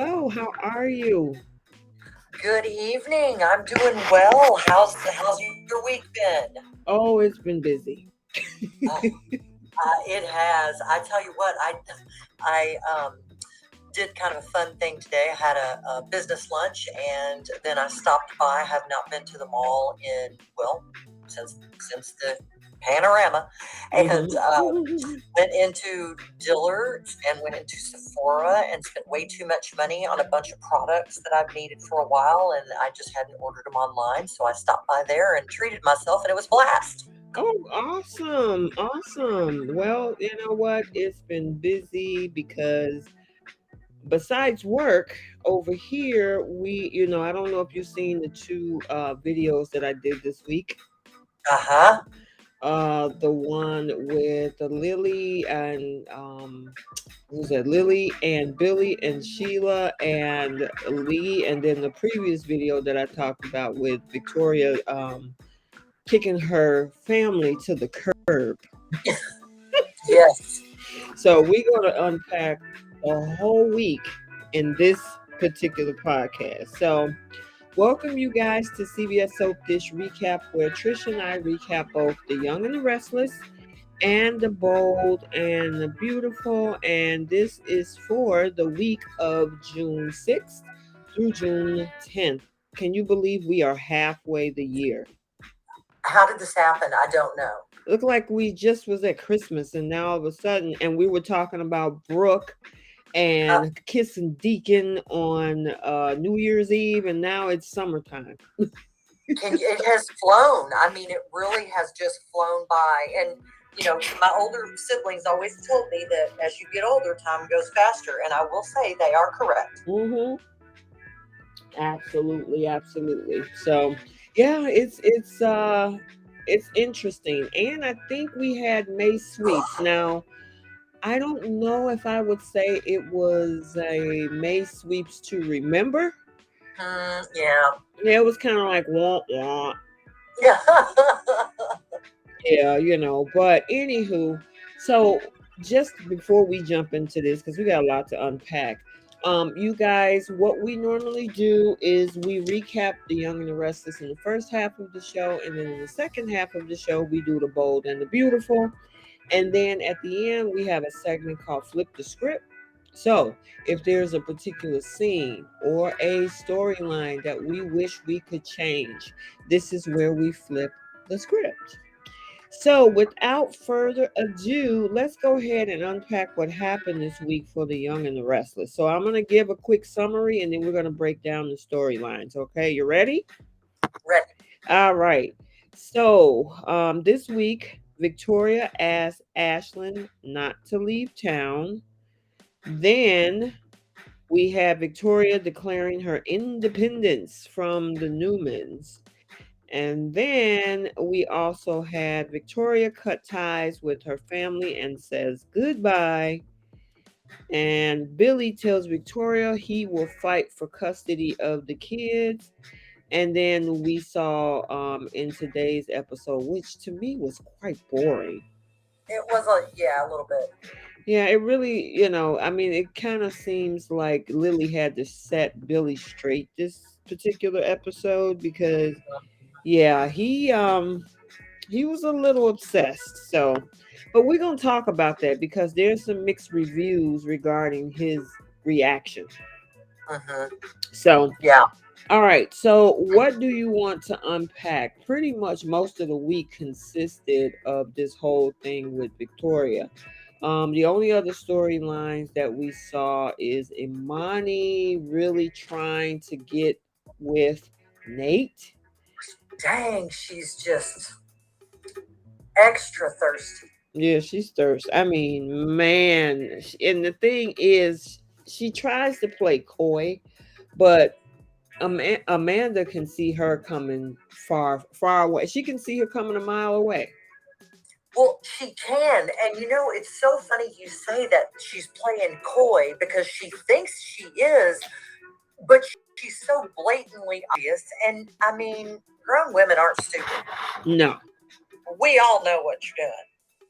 hello. How are you? Good evening. I'm doing well. How's your week been? Oh, it's been busy. Uh, it has. I tell you what, I did kind of a fun thing today. I had a business lunch, and then I stopped by. I have not been to the mall in since the panorama, and Hmm. went into Dillard's and went into Sephora and spent way too much money on a bunch of products that I've needed for a while, and I just hadn't ordered them online. So I stopped by there and treated myself, and it was a blast. Oh, awesome. Awesome. Well, you know what? It's been busy because besides work over here, I don't know if you've seen the two videos that I did this week. Uh huh. The one with the Lily and who's that? Lily and Billy and Sheila and Lee, and then the previous video that I talked about with Victoria kicking her family to the curb. Yes. So we're going to unpack a whole week in this particular podcast. So welcome you guys to CBS Soap Dish Recap, where Trish and I recap both The Young and the Restless and The Bold and the Beautiful. And this is for the week of June 6th through June 10th. Can you believe we are halfway the year? How did this happen? I don't know. Look like we just was at Christmas and now all of a sudden, and we were talking about Brooke Uh, and kissing Deacon on New Year's Eve, and now it's summertime. it has flown. I mean, it really has just flown by. And my older siblings always told me that as you get older, time goes faster, and I will say they are correct. Hmm. Absolutely, absolutely. So yeah, it's interesting. And I think we had May sweeps. Now, I don't know if I would say it was a May sweeps to remember. Yeah. Yeah, it was kind of like wah wah. Yeah. Yeah, but anywho, so just before we jump into this, because we got a lot to unpack, you guys, what we normally do is we recap The Young and the Restless in the first half of the show, and then in the second half of the show, we do The Bold and the Beautiful. And then at the end, we have a segment called Flip the Script. So, if there's a particular scene or a storyline that we wish we could change, this is where we flip the script. So, without further ado, let's go ahead and unpack what happened this week for The Young and the Restless. So, I'm going to give a quick summary and then we're going to break down the storylines. Okay, you ready? Ready. All right. So, this week, Victoria asked Ashland not to leave town. Then we have Victoria declaring her independence from the Newmans. And then we also had Victoria cut ties with her family and says goodbye. And Billy tells Victoria he will fight for custody of the kids. And then we saw in today's episode, which to me was quite boring. It was a little bit. Yeah, it really, I mean, it kind of seems like Lily had to set Billy straight this particular episode because yeah, he was a little obsessed. So, but we're going to talk about that because there's some mixed reviews regarding his reaction. Mm-hmm. So, Yeah. all right. So, what do you want to unpack? Pretty much most of the week consisted of this whole thing with Victoria. The only other storylines that we saw is Imani really trying to get with Nate. Dang, she's just extra thirsty. Yeah, she's thirsty. I mean, man, and the thing is, she tries to play coy, but Amanda can see her coming far, far away. She can see her coming a mile away. Well, she can. And it's so funny you say that she's playing coy because she thinks she is, but she's so blatantly obvious. And I mean, grown women aren't stupid. No. We all know what you're doing.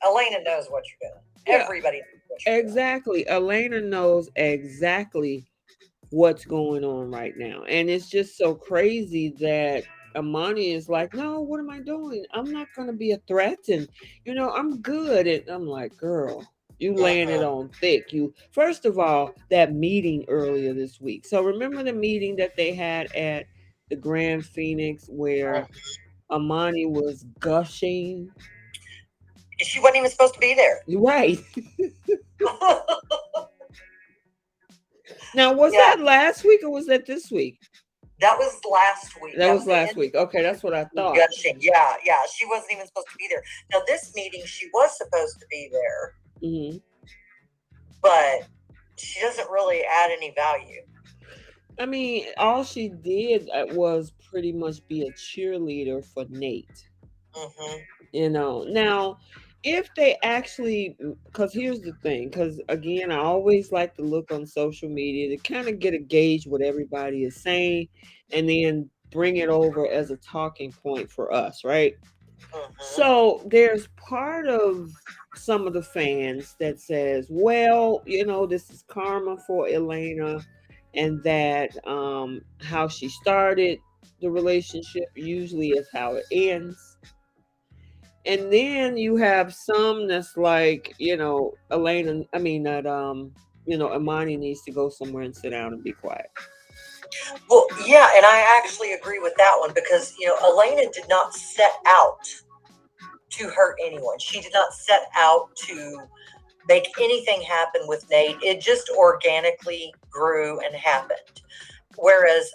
Elena knows what you're doing. Yeah, Everybody knows what you're doing. exactly. Elena knows exactly what's going on right now. And it's just so crazy that Amani is like, no, what am I doing? I'm not going to be a threat. And, I'm good. And I'm like, girl, you laying it Mhm. on thick. You, first of all, that meeting earlier this week. So remember the meeting that they had at the Grand Phoenix where Amani was gushing? She wasn't even supposed to be there. Right. Now, was Yeah, that last week or was that this week? that was last week. That That was was the last end of week. Okay, that's what I thought. gushing. Yeah, yeah. She wasn't even supposed to be there. Now, this meeting, she was supposed to be there, Hmm. but she doesn't really add any value. I mean, all she did was pretty much be a cheerleader for Nate. Hmm. Now, if they actually, because here's the thing, because again, I always like to look on social media to kind of get a gauge what everybody is saying and then bring it over as a talking point for us, right? Hmm. So there's part of some of the fans that says, well, this is karma for Elena, and that how she started the relationship usually is how it ends. And then you have some that's like, Elena, I mean that Imani needs to go somewhere and sit down and be quiet. Well, yeah, and I actually agree with that one because Elena did not set out to hurt anyone. She did not set out to make anything happen with Nate. It just organically grew and happened. Whereas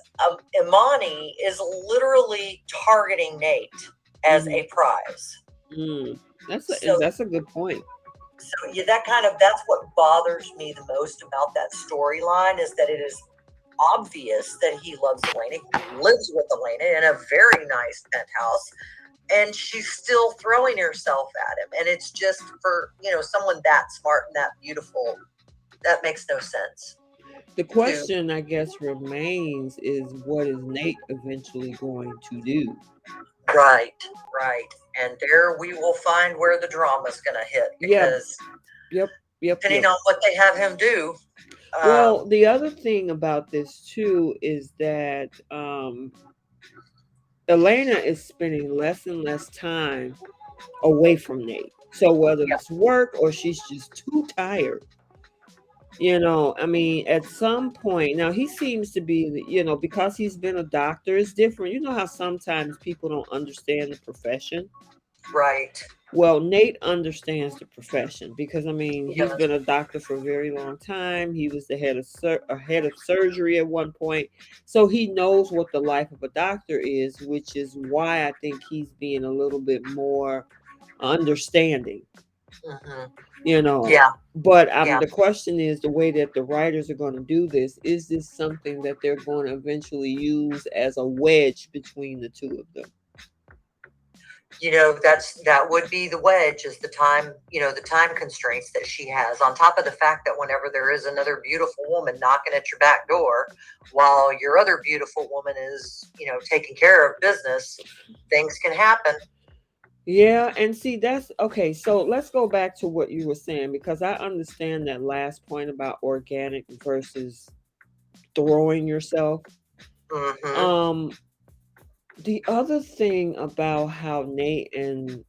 Imani is literally targeting Nate as Hmm. a prize. Mm. So, That's a good point. so yeah, that's what bothers me the most about that storyline is that it is obvious that he loves Elena. He lives with Elena in a very nice penthouse, and she's still throwing herself at him. And it's just for someone that smart and that beautiful, that makes no sense. The To question, I guess, remains is what is Nate eventually going to do? right, right, and there we will find where the drama's going to hit Yeah, because yep, yep, depending yep. on what they have him do, Well, um, the other thing about this too is that Elena is spending less and less time away from Nate. So whether yeah, it's work or she's just too tired, I mean, at some point, now he seems to be, because he's been a doctor, it's different. You know how sometimes people don't understand the profession. right, Well, Nate understands the profession because I mean he he's does, been a doctor for a very long time. He was the head of surgery at one point, so he knows what the life of a doctor is, which is why I think he's being a little bit more understanding. hmm, You know, yeah, but yeah. the question is the way that the writers are going to do this. Is this something that they're going to eventually use as a wedge between the two of them? That would be the wedge is the time, the time constraints that she has on top of the fact that whenever there is another beautiful woman knocking at your back door while your other beautiful woman is taking care of business, things can happen. Yeah, and see that's okay. So let's go back to what you were saying because I understand that last point about organic versus throwing yourself. Hmm. Um, the other thing about how Nate and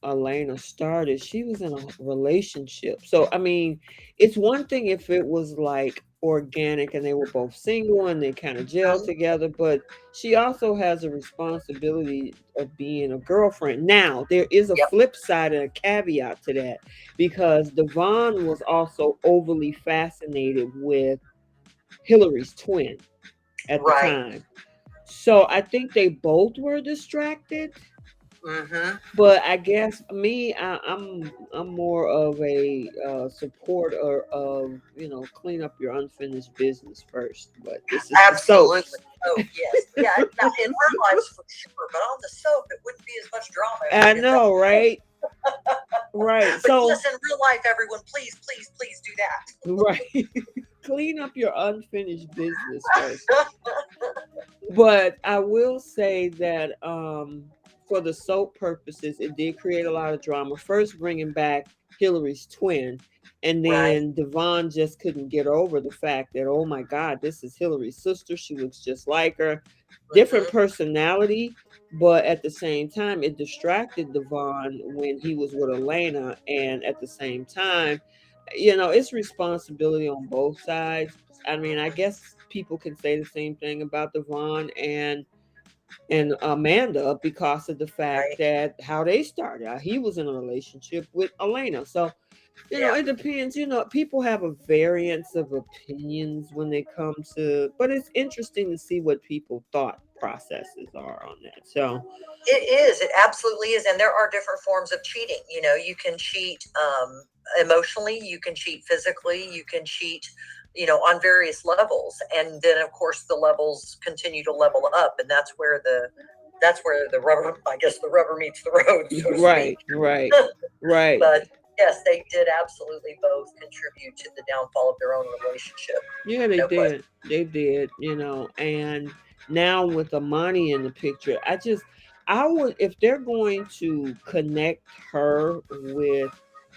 Elena started, she was in a relationship. So, I mean, it's one thing if it was like organic and they were both single and they kind of gelled together, but she also has a responsibility of being a girlfriend. Now, there is a Yep. flip side and a caveat to that because Devon was also overly fascinated with Hillary's twin at the Right. time. So I think they both were distracted, Hmm. but I guess me, I'm more of a supporter of clean up your unfinished business first. But this is the Absolutely. soaps. Oh yes, yeah. Now in our lives for sure, but on the soap it wouldn't be as much drama if we I did that. know, right? Right. But So yes, in real life, everyone, please, please, please do right, clean up your unfinished business first. that. But I will say that for the soap purposes, it did create a lot of drama. First, bringing back Hillary's twin. And Right. then Devon just couldn't get over the fact that, oh my God, this is Hillary's sister. She looks just like her. Different Hmm. personality, but at the same time, it distracted Devon when he was with Elena. And at the same time, it's responsibility on both sides. I mean, I Hmm. guess people can say the same thing about Devon and Amanda because of the fact Right. that how they started. He was in a relationship with Elena. So, Yeah. it depends. People have a variance of opinions when they come to, but it's interesting to see what people thought processes are on that. So, It is. It absolutely is. And there are different forms of cheating. You can cheat emotionally, you can cheat physically, you can cheat, on various levels. And then, of course, the levels continue to level up. And that's where the rubber, I guess, the rubber meets the road, so to speak. right, right, right. But yes, they did absolutely both contribute to the downfall of their own relationship. Yeah, they No question. did. They did, and now with Amani in the picture, I would, if they're going to connect her with,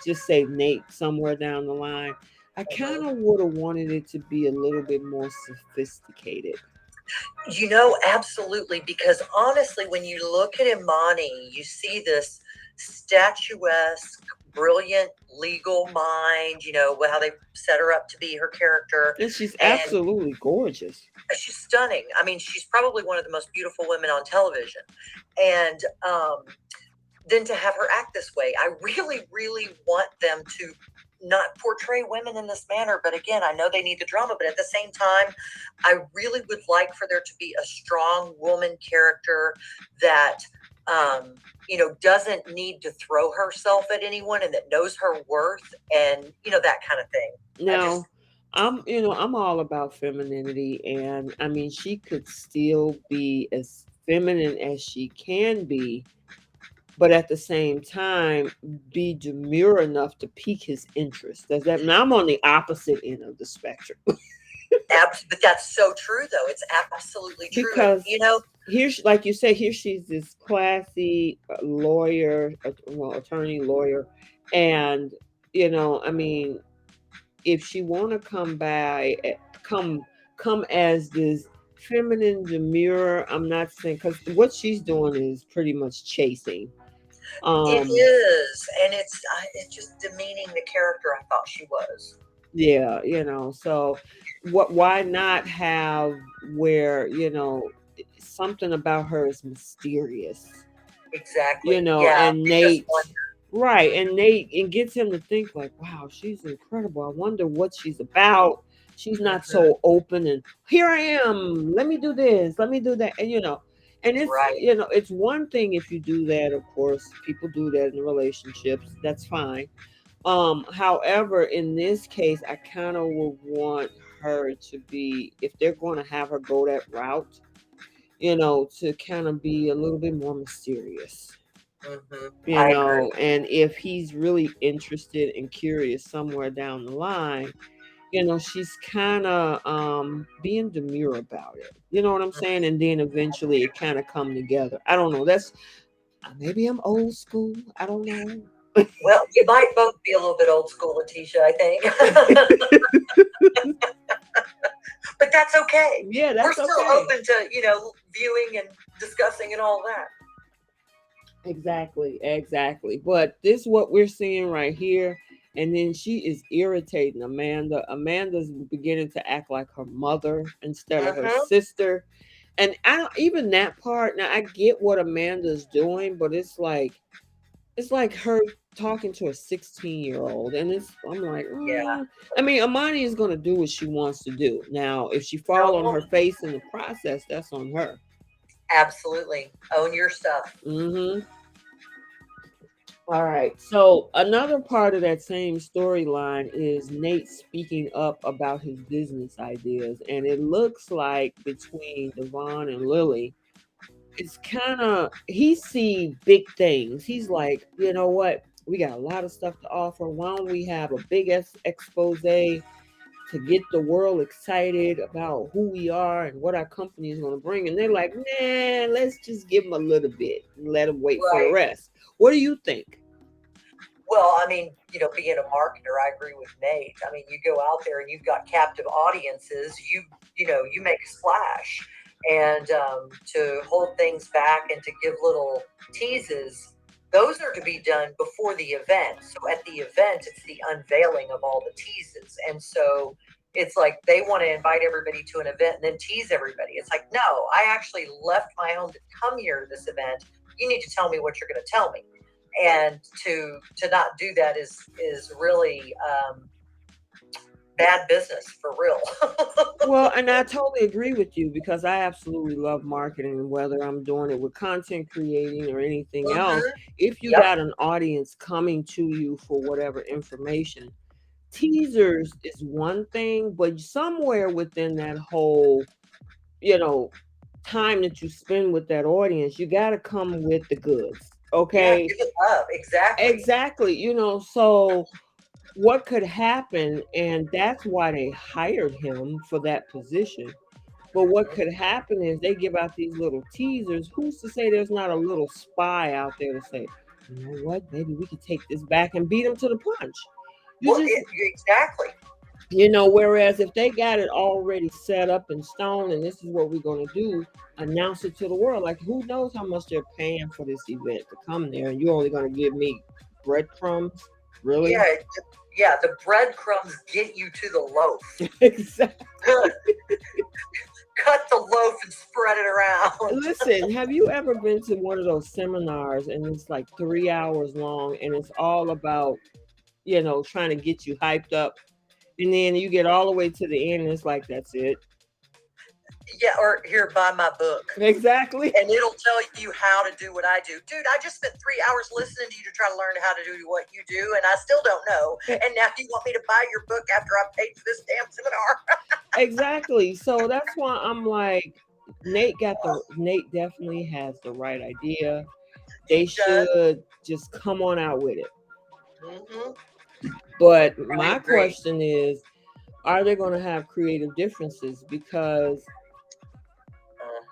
just say Nate somewhere down the line, I kind Mhm. of would have wanted it to be a little bit more sophisticated. Absolutely, because honestly, when you look at Imani, you see this statuesque, brilliant legal mind, how they set her up to be her character. And she's And absolutely gorgeous. she's stunning. I mean, she's probably one of the most beautiful women on television. And then to have her act this way, I really, really want them to not portray women in this manner. But again, I know they need the drama, but at the same time, I really would like for there to be a strong woman character that, doesn't need to throw herself at anyone and that knows her worth and, that kind of thing. I just, Now, I'm all about femininity, and I mean, she could still be as feminine as she can be, but at the same time be demure enough to pique his interest. Does that? Now I'm on the opposite end of the spectrum but that's so true, though. It's absolutely true. And, because like you say, here she's this classy lawyer, well, attorney, lawyer, and I mean, if she want to come by, come as this feminine demure, I'm not saying, because what she's doing is pretty much chasing. it Um, is. And it's just demeaning the character I thought she was. Yeah, so why not have where, something about her is mysterious, Exactly. Yeah. and You just Nate, wonder. right, and Nate, it gets him to think like, wow, she's incredible. I wonder what she's about. She's not Hmm. so open and here I am. Let me do this. Let me do that. And and Right. it's one thing if you do that, of course, people do that in relationships. That's fine. However, in this case, I kind of would want her to be, if they're going to have her go that route, to kind of be a little bit more mysterious, Hmm. I agree. and if he's really interested and curious somewhere down the line, she's kind of being demure about it. You know what I'm saying? And then eventually it kind of come together. I don't know. That's maybe I'm old school. I don't know. Well, you might both be a little bit old school, Letitia, I think. But that's okay. Yeah, We're that's still okay. open to, viewing and discussing and all that. Exactly, exactly. But this what we're seeing right here. And then she is irritating Amanda. Amanda's beginning to act like her mother instead of her Hmm. sister. And I don't even that part. Now I get what Amanda's doing, but it's like her talking to a 16-year-old. And I'm like, Yeah. I mean, Amani is gonna do what she wants to do. Now, if she fall Grown on her woman. face in the process, that's on her. Absolutely. Own your stuff. Hmm. All right. So another part of that same storyline is Nate speaking up about his business ideas, and it looks like between Devon and Lily, it's kind of he see big things. He's like, you know what? We got a lot of stuff to offer. Why don't we have a big expose to get the world excited about who we are and what our company is going to bring? And they're like, nah, let's just give them a little bit and let them wait for the Right. rest. What do you think? Well, I mean, being a marketer, I agree with Nate. I mean, you go out there and you've got captive audiences. You make a splash, and to hold things back and to give little teases, those are to be done before the event. So at the event, it's the unveiling of all the teases, and so it's like they want to invite everybody to an event and then tease everybody. It's like, no, I actually left my home to come here to this event. You need to tell me what you're going to tell me, and to not do that is really bad business for real. Well, and I totally agree with you because I absolutely love marketing, and whether I'm doing it with content creating or anything else, Hmm. if you Yep. got an audience coming to you for whatever information, teasers is one thing, but somewhere within that whole, you know, time that you spend with that audience, you got to come with the goods. Yeah, Okay. give it up. Exactly. Exactly. So what could happen, and that's why they hired him for that position. But what Hmm. could happen is they give out these little teasers. Who's to say there's not a little spy out there to say, you know what, maybe we could take this back and beat them to the punch. You Well, just, exactly. whereas if they got it already set up in stone and this is what we're going to do, announce it to the world. Like, who knows how much they're paying for this event to come there, and you're only going to give me breadcrumbs? Really? Yeah, yeah. The breadcrumbs get you to the loaf. Exactly. Cut the loaf and spread it around. Listen, have you ever been to one of those seminars and it's like 3 hours long and it's all about, trying to get you hyped up? And then you get all the way to the end and it's like, that's it. Yeah, or here, buy my book. Exactly. And it'll tell you how to do what I do. Dude, I just spent 3 hours listening to you to try to learn how to do what you do, and I still don't know. And now you want me to buy your book after I paid for this damn seminar? Exactly. So that's why I'm like, Nate definitely has the right idea. They He does. should just come on out with it. Hmm. But I my agree. question is, are they going to have creative differences? Because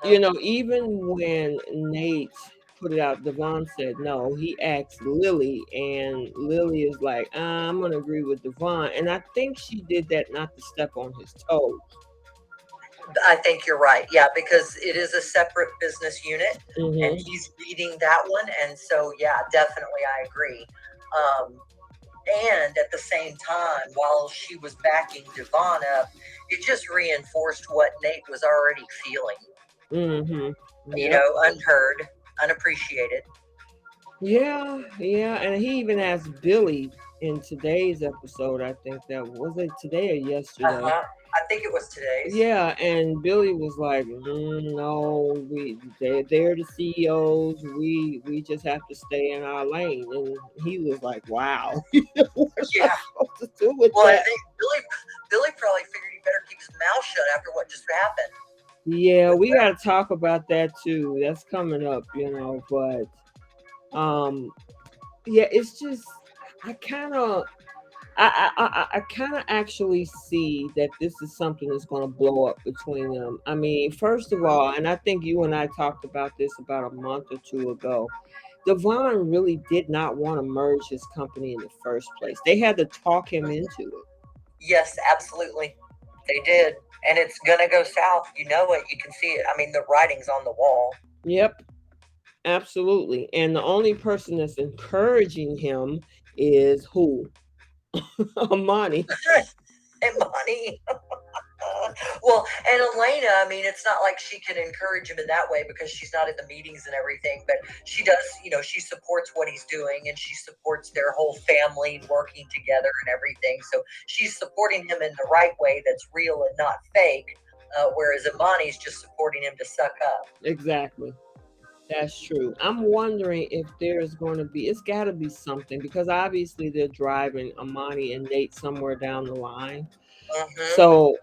Uh-huh. even when Nate put it out, Devon said no. He asked Lily, and Lily is like, I'm gonna agree with Devon, and I think she did that not to step on his toes. I think you're right. Yeah, because it is a separate business unit, and Hmm. he's leading that one. And so, yeah, definitely, I agree. Um, and at the same time, while she was backing Devon up, it just reinforced what Nate was already feeling. Hmm. Yep. Unheard, unappreciated. Yeah, and he even asked Billy in today's episode. I think that was it today or Uh yesterday. huh. I think it was today's. Yeah, and Billy was like, "No, they're the CEOs. We just have to stay in our lane." And he was like, "Wow, what am I Yeah. supposed to do with Well, I that?" think Billy probably figured he better keep his mouth shut after what just happened Yeah, with we got that. to talk about that too. That's coming up, but yeah, it's just I kind of I kind of actually see that this is something that's going to blow up between them. I mean, first of Mhm. all, and I think you and I talked about this about a month or two ago. Devon really did not want to merge his company in the first place. They had to talk him into it. Yes, absolutely. They did. And it's going to go south. You know it. You can see it. I mean, the writing's on the wall. Yep, absolutely. And the only person that's encouraging him is who? Amani. And money. Well, and Elena, I mean, it's not like she can encourage him in that way because she's not in the meetings and everything, but she does, she supports what he's doing and she supports their whole family working together and everything. So she's supporting him in the right way that's real and not fake, whereas Imani's just supporting him to suck up. Exactly. That's true. I'm wondering if there's going to be, it's got to be something because obviously they're driving Amani and Nate somewhere down the line. Hmm. So,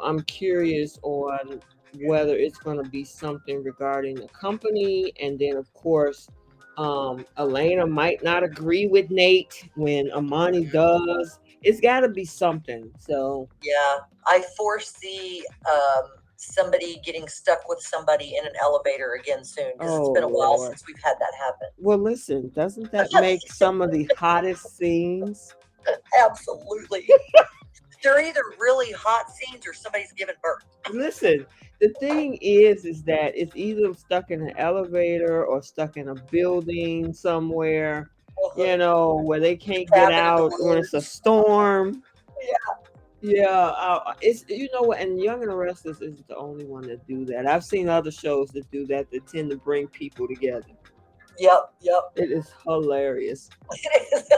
I'm curious on whether it's going to be something regarding the company. And then, of course, Elena might not agree with Nate when Amani does. It's got to be something. So, Yeah, I foresee. somebody getting stuck with somebody in an elevator again soon because it's Oh been a while Lord. since we've had that happen. Well, listen, doesn't that make some of the hottest scenes? Absolutely. They're either really hot scenes or somebody's giving birth. Listen, the thing is that it's either stuck in an elevator or stuck in a building somewhere, where they can't get Cabin in the out when it's a woods. storm. Yeah. Yeah, it's what, and Young and the Restless isn't the only one that do that. I've seen other shows that do that that tend to bring people together. Yep. Yep. It is hilarious, It is.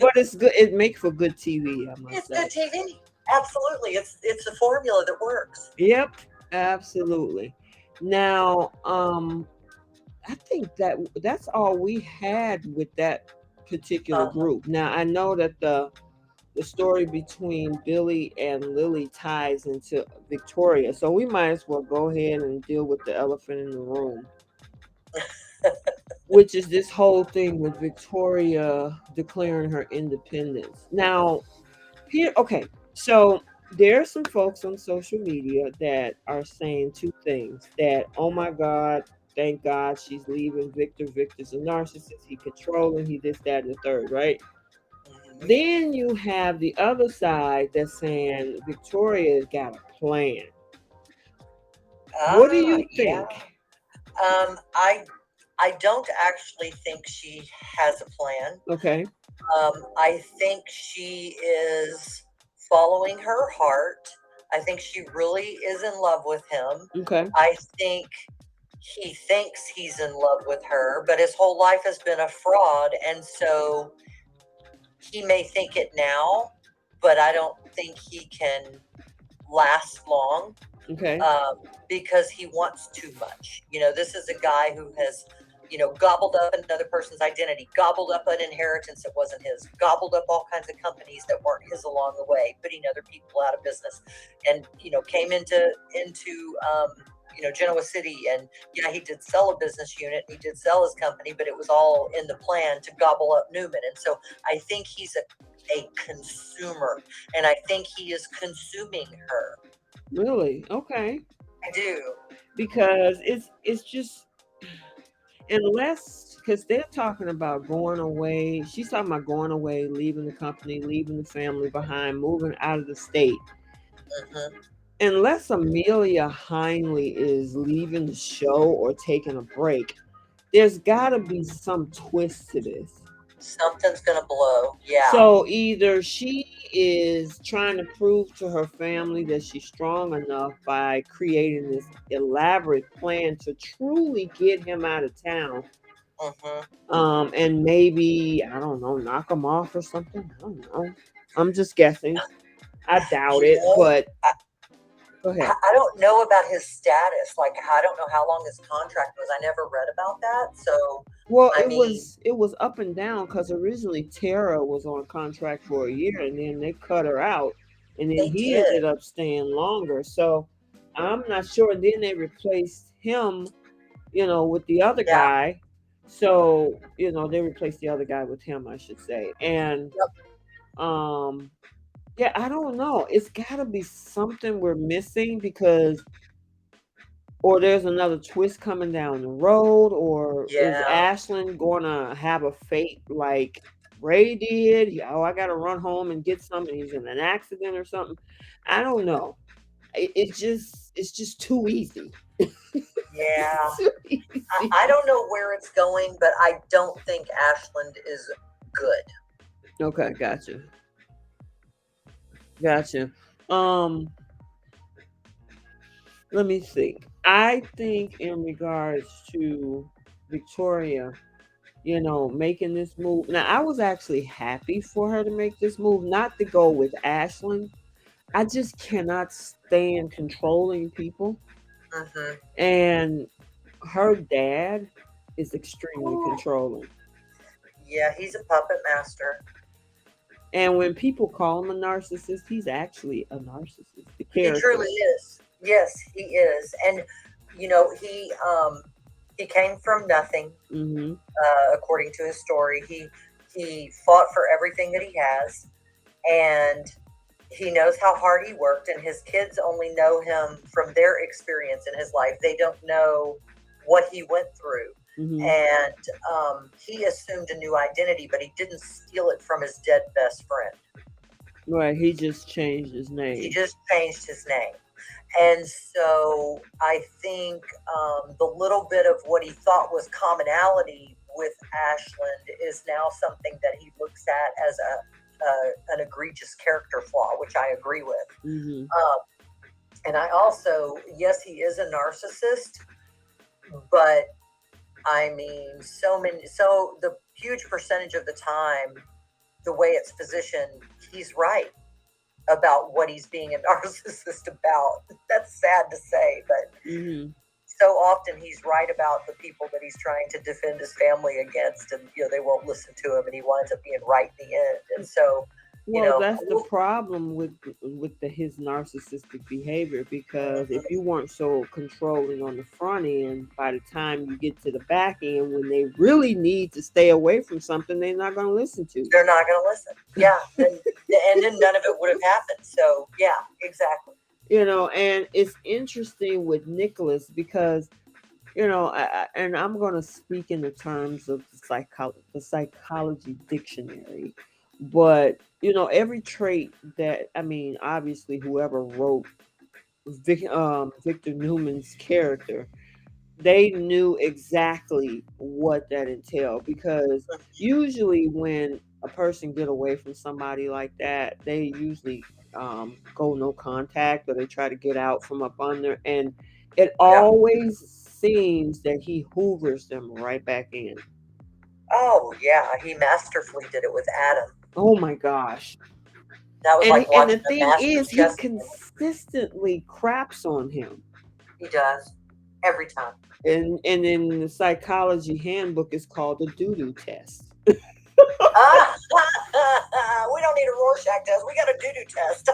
but it's good. It makes for good TV, I must It's say. good TV. Absolutely. It's a formula that works. Yep, absolutely. Now, I think that's all we had with that particular Uh, group. Now I know that the story between Billy and Lily ties into Victoria, so we might as well go ahead and deal with the elephant in the room, which is this whole thing with Victoria declaring her independence. Now, here, okay, so there are some folks on social media that are saying two things: that, oh my God, thank God she's leaving Victor. Victor's a narcissist. He controlling. He this, that, and the third, right? mhm. Then you have the other side that's saying Victoria's got a plan. What do you Yeah. think? I don't actually think she has a plan. Okay. I think she is following her heart. I think she really is in love with him. Okay. I think he thinks he's in love with her, but his whole life has been a fraud. And so he may think it now, but I don't think he can last long Okay. um, because he wants too much. This is a guy who has, gobbled up another person's identity, gobbled up an inheritance that wasn't his, gobbled up all kinds of companies that weren't his along the way, putting other people out of business, and came into Genoa City, and yeah, he did sell a business unit, he did sell his company, but it was all in the plan to gobble up Newman, and so I think he's a consumer, and I think he is consuming her. Really? Okay. I do. Because it's just, unless, because they're talking about going away. She's talking about going away, leaving the company, leaving the family behind, moving out of the state. Hmm. Unless Amelia Heinley is leaving the show or taking a break, there's got to be some twist to this. Something's gonna blow. Yeah. So either she is trying to prove to her family that she's strong enough by creating this elaborate plan to truly get him out of town, Hmm. and maybe, I don't know, knock him off or something. I don't know. I'm just guessing. I doubt You it, know, but I, go ahead. I don't know about his status. Like, I don't know how long his contract was. I never read about that. So, Well, I it mean, was it was up and down because originally Tara was on contract for a year, and then they cut her out, and then they he ended did. up staying longer. So I'm not sure. And then they replaced him, with the other Yeah. guy. So they replaced the other guy with him, I should say. And Yep. um, yeah, I don't know. It's got to be something we're missing, because, or there's another twist coming down the road, or is Yeah. Ashland going to have a fate like Ray did? Oh, I got to run home and get something. He's in an accident or something. I don't know. It's just too easy. Yeah. It's too easy. I don't know where it's going, but I don't think Ashland is good. Okay, gotcha. Um, Let me think. I think in regards to Victoria, making this move. Now, I was actually happy for her to make this move, not to go with Ashland. I just cannot stand controlling people. Hmm. And her dad is extremely controlling. Yeah, he's a puppet master. And when people call him a narcissist, he's actually a narcissist, the He character. truly is. Yes, he is. And he came from nothing. Hmm. According to his story, he fought for everything that he has, and He knows how hard he worked, and his kids only know him from their experience in his life. They don't know what he went through. Hmm. And he assumed a new identity, but he didn't steal it from his dead best friend. Right. He just changed his He name. just changed his name. And so I think the little bit of what he thought was commonality with Ashland is now something that he looks at as an egregious character flaw, which I agree with. Hmm. Um, and I also, yes, he is a narcissist, but I mean, so the huge percentage of the time, the way it's positioned, he's right about what he's being a narcissist about. That's sad to say, but Hmm. so often he's right about the people that he's trying to defend his family against, and they won't listen to him, and he winds up being right in the end. And so, you Well, know, that's the problem with his narcissistic behavior, because if mhm, you weren't so controlling on the front end, by the time you get to the back end, when they really need to stay away from something, they're not going to listen to they're not going to listen. Yeah, and then none of it would have happened. So yeah, exactly. you. And it's interesting with Nicholas because and I'm going to speak in the terms of the psychology dictionary, but every trait that, I mean, obviously whoever wrote Victor Newman's character, they knew exactly what that entailed, because usually when a person get away from somebody like that, they usually go no contact, or they try to get out from up under, and it Yeah. always seems that he hoovers them right back in. Oh yeah, he masterfully did it with Adam. Oh my gosh. That was like And the watching a thing master is, he chess game. consistently craps on him. He does every time. And in the psychology handbook, it's called the doo-doo test. Ah, we don't need a Rorschach test. We got a doo doo test.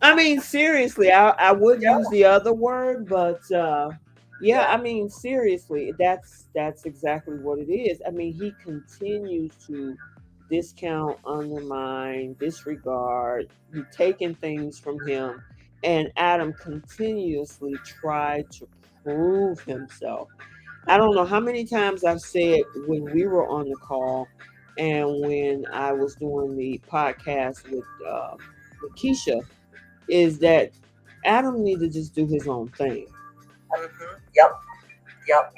I mean, seriously, I would Yeah, use the other word, but yeah, yeah, I mean, seriously, that's exactly what it is. I mean, he continues to discount, undermine, disregard, he taking things from him, and Adam continuously tried to prove himself. I don't know how many times I've said, when we were on the call and when I was doing the podcast with Keisha, is that Adam need to just do his own thing. yep, yep.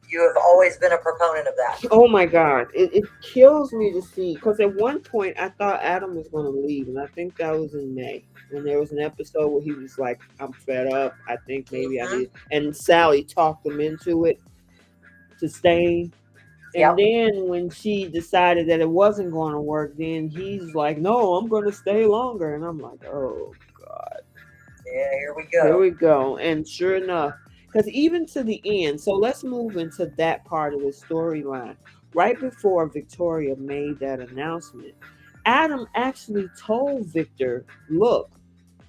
You have always been a proponent of that. Oh my God, it kills me to see, because at one point I thought Adam was going to leave, and I think that was in May when there was an episode where he was like, "I'm fed up. I think maybe I Hmm. need," and Sally talked him into it, to stay. And Yep. then when she decided that it wasn't going to work, then he's like, "No, I'm going to stay longer," and I'm like, "Oh God." Yeah, here we Here go. we go. And sure enough, because even to the end, so let's move into that part of the storyline. Right before Victoria made that announcement, Adam actually told Victor, "Look,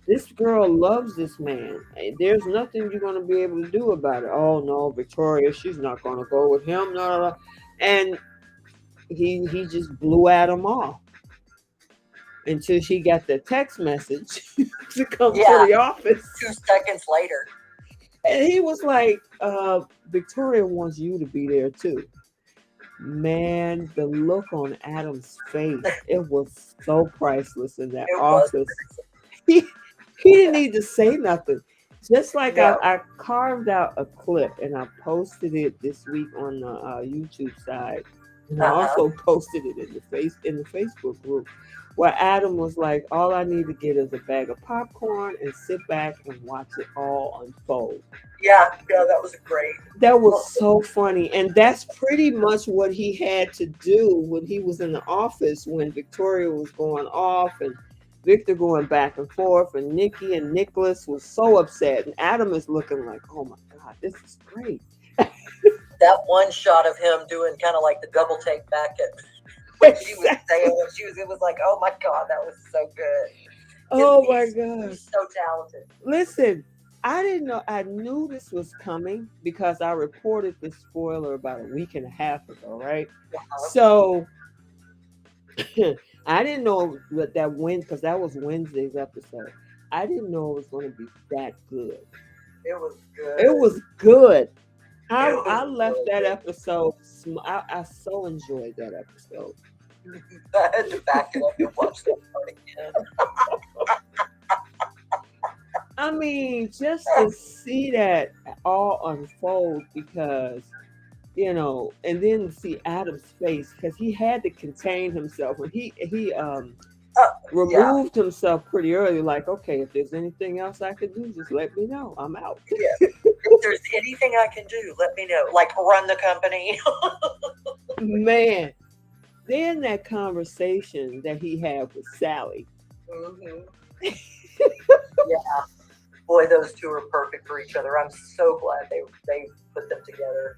this girl loves this man. There's nothing you're going to be able to do about it." "Oh, no, Victoria, she's not going to go with him." No, no, no. And he just blew Adam off until she got the text message to come to Yeah, the office. 2 seconds later. And he was like, "Victoria wants you to be there too." Man, the look on Adam's face, it was so priceless in that It was. office. He, he didn't need to say nothing. Just like I, No. I carved out a clip and I posted it this week on the YouTube side. And I Uh huh. also posted it in the Facebook group, where Adam was like, "All I need to get is a bag of popcorn and sit back and watch it all unfold." Yeah, yeah, that was great. That was so funny. And that's pretty much what he had to do when he was in the office, when Victoria was going off and Victor going back and forth, and Nikki and Nicholas was so upset. And Adam is looking like, "Oh my God, this is great." That one shot of him doing kind of like the double take back at what she was saying Exactly. when she was, it was like, oh my God, that was so good. Oh my He's gosh. so talented. Listen, I didn't know, I knew this was coming because I reported this spoiler about a week and a half ago, right? Uh-huh. So I didn't know what that win because that was Wednesday's episode. I didn't know it was going to be that good. It was It good. was good. It I was left really that good. episode. I so enjoyed that episode. I had to back it up and watch that part again. I mean, just to see that all unfold because and then see Adam's face because he had to contain himself when he Uh, yeah, removed himself pretty early. Like, okay, if there's anything else I could do, just let me know. I'm out. yeah. If there's anything I can do, let me know. Like run the company. Man, then that conversation that he had with Sally. hmm Yeah, boy, those two are perfect for each other. I'm so glad they put them together.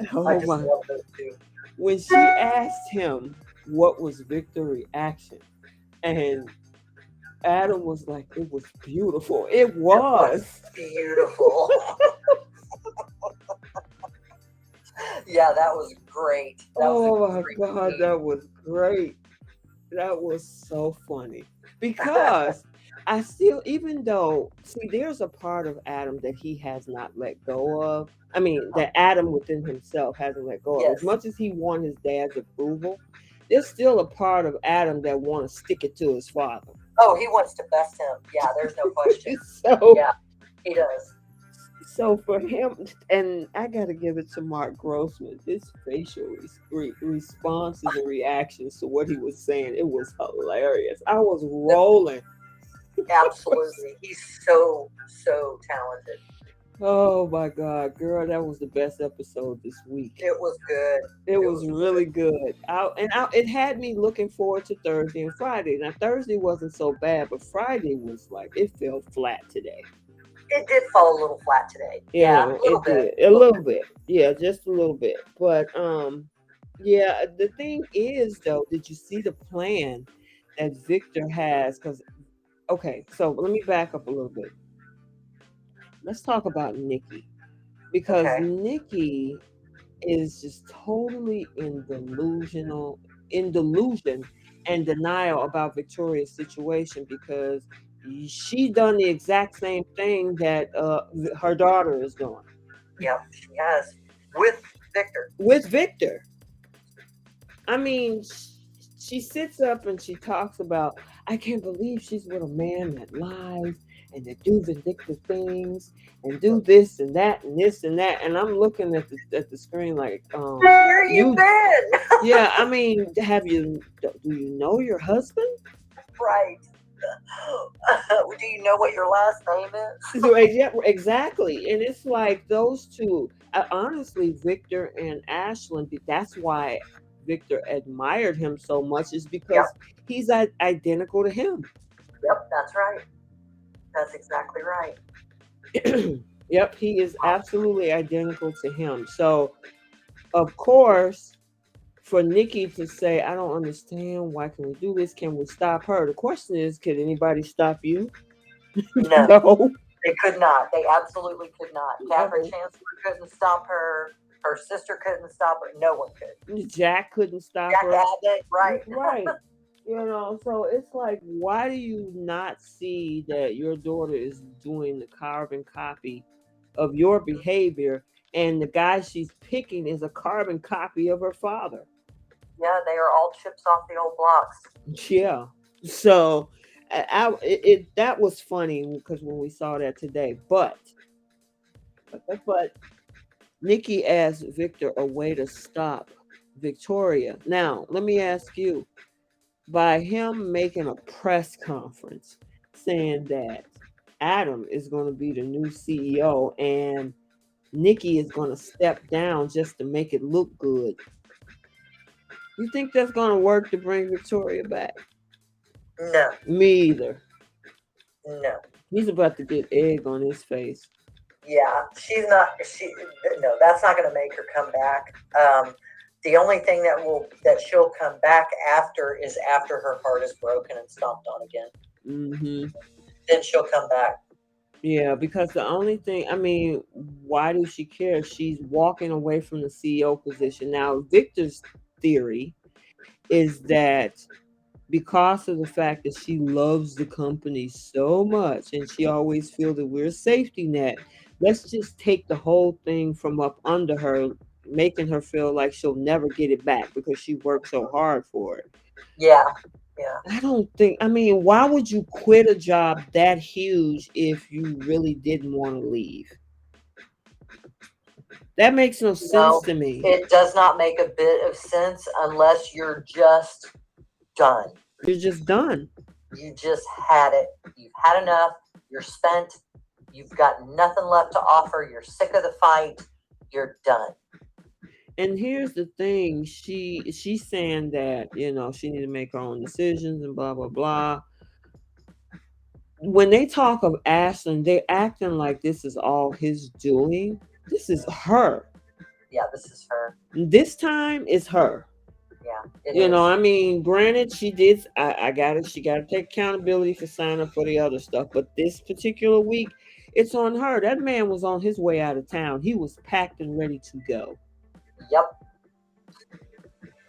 I Oh just my! love those two. When she asked him what was Victor's reaction, and Adam was like, "It was beautiful. It It was was." beautiful. Yeah, that was great. That was a Oh my great God, scene. that was great. That was so funny because I still, even though, see, there's a part of Adam that he has not let go of. I mean, that Adam within himself hasn't let go of. As Yes. much as he won his dad's approval, there's still a part of Adam that want to stick it to his father. Oh, he wants to best him. Yeah, there's no question. so, Yeah, he does. so for him, and I got to give it to Mark Grossman, his facial responses and reactions to what he was saying, it was hilarious. I was rolling. Absolutely. He's so, so talented. Oh my God, girl, that was the best episode this week. It was good. It It was was good. really good. It had me looking forward to Thursday and Friday. Now Thursday wasn't so bad, but Friday was like it fell flat today. It did fall a little flat today. You Yeah, a know, little it bit. did a A little little bit. bit. Yeah, just a little bit. But yeah. The thing is, though, did you see the plan that Victor has? Because okay, so let me back up a little bit. Let's talk about Nikki because Okay. Nikki is just totally in delusion and denial about Victoria's situation because she done the exact same thing that her daughter is doing Yep, she has. With Victor. with Victor. I mean, she sits up and she talks about, I can't believe she's with a man that lies and that do vindictive things and do this and that and this and that. And I'm looking at the screen like, Where you you, been? yeah, I mean, do you know your husband? Right. Do you know what your last name is? So, yeah, exactly. And it's like those two, honestly, Victor and Ashland, that's why Victor admired him so much, is because Yep. he's identical to him. Yep, that's right. That's exactly right. Yep, he is absolutely identical to him. So, of course, for Nikki to say, I don't understand, why can we do this? Can we stop her? The question is, can anybody stop you? No, No. they could not. They absolutely could not. Catherine No. Chancellor couldn't stop her. Her sister couldn't stop her. No one could. Jack couldn't stop Jack her. Abbott, right? Right. So it's like, why do you not see that your daughter is doing the carbon copy of your behavior and the guy she's picking is a carbon copy of her father? Yeah, they are all chips off the old blocks. Yeah. So that was funny because when we saw that today, but Nikki asked Victor a way to stop Victoria. Now, let me ask you, by him making a press conference saying that Adam is going to be the new CEO and Nikki is going to step down just to make it look good. You think that's going to work to bring Victoria back? No, Me either. no. He's about to get egg on his face. Yeah, she's not. She no, that's not going to make her come back. The only thing that she'll come back after is after her heart is broken and stomped on again. Hmm. Then she'll come back. Yeah, because the only thing, I mean, why does she care? She's walking away from the CEO position. Now, Victor's theory is that because of the fact that she loves the company so much and she always feels that we're a safety net. Let's just take the whole thing from up under her, making her feel like she'll never get it back because she worked so hard for it. Yeah, yeah. I don't think, I mean, why would you quit a job that huge if you really didn't want to leave? That makes no sense No, to me. it does not make a bit of sense unless you're just done. You're just done. You just had it. You've had enough. You're spent. You've got nothing left to offer. You're sick of the fight. You're done. And here's the thing, she's saying that, she need to make her own decisions and blah blah blah. When they talk of Ashland, they're acting like this is all his doing. This is her. Yeah, this is her. This time is her. Yeah, it is. I mean, granted, she did. I got it. She got to take accountability for signing up for the other stuff. But this particular week, it's on her. That man was on his way out of town. He was packed and ready to go. Yep.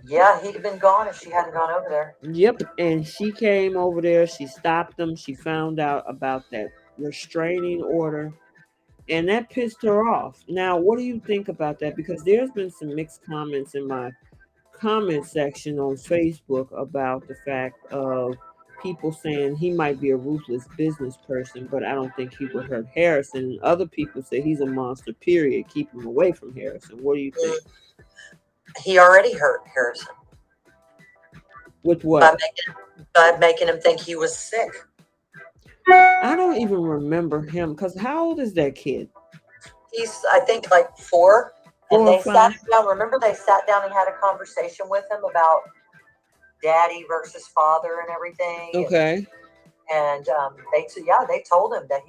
Yeah, he'd have been gone if she hadn't gone over there. Yep. And she came over there. She stopped him. She found out about that restraining order. And that pissed her off. Now, what do you think about that? Because there's been some mixed comments in my comment section on Facebook about the fact of people saying he might be a ruthless business person, but I don't think he would hurt Harrison. And other people say he's a monster, period. Keep him away from Harrison. What do you think? He already hurt Harrison. With what? By making him think he was sick. I don't even remember him because how old is that kid? He's, I think, like 4. And they 4 or sat 5. down. Remember, they sat down and had a conversation with him about daddy versus father and everything. Okay. And they told him that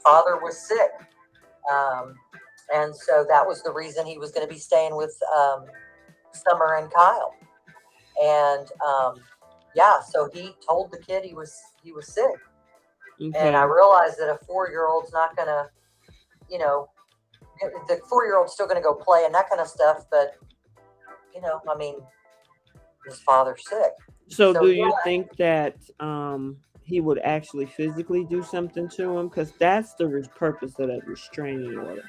father was sick. And so that was the reason he was going to be staying with Summer and Kyle. And so he told the kid he was sick. Okay. And I realized that a 4-year-old's not going to, the 4-year-old's still going to go play and that kind of stuff. But, I mean, his father's sick. So do you think that he would actually physically do something to him? Because that's the purpose of that restraining order.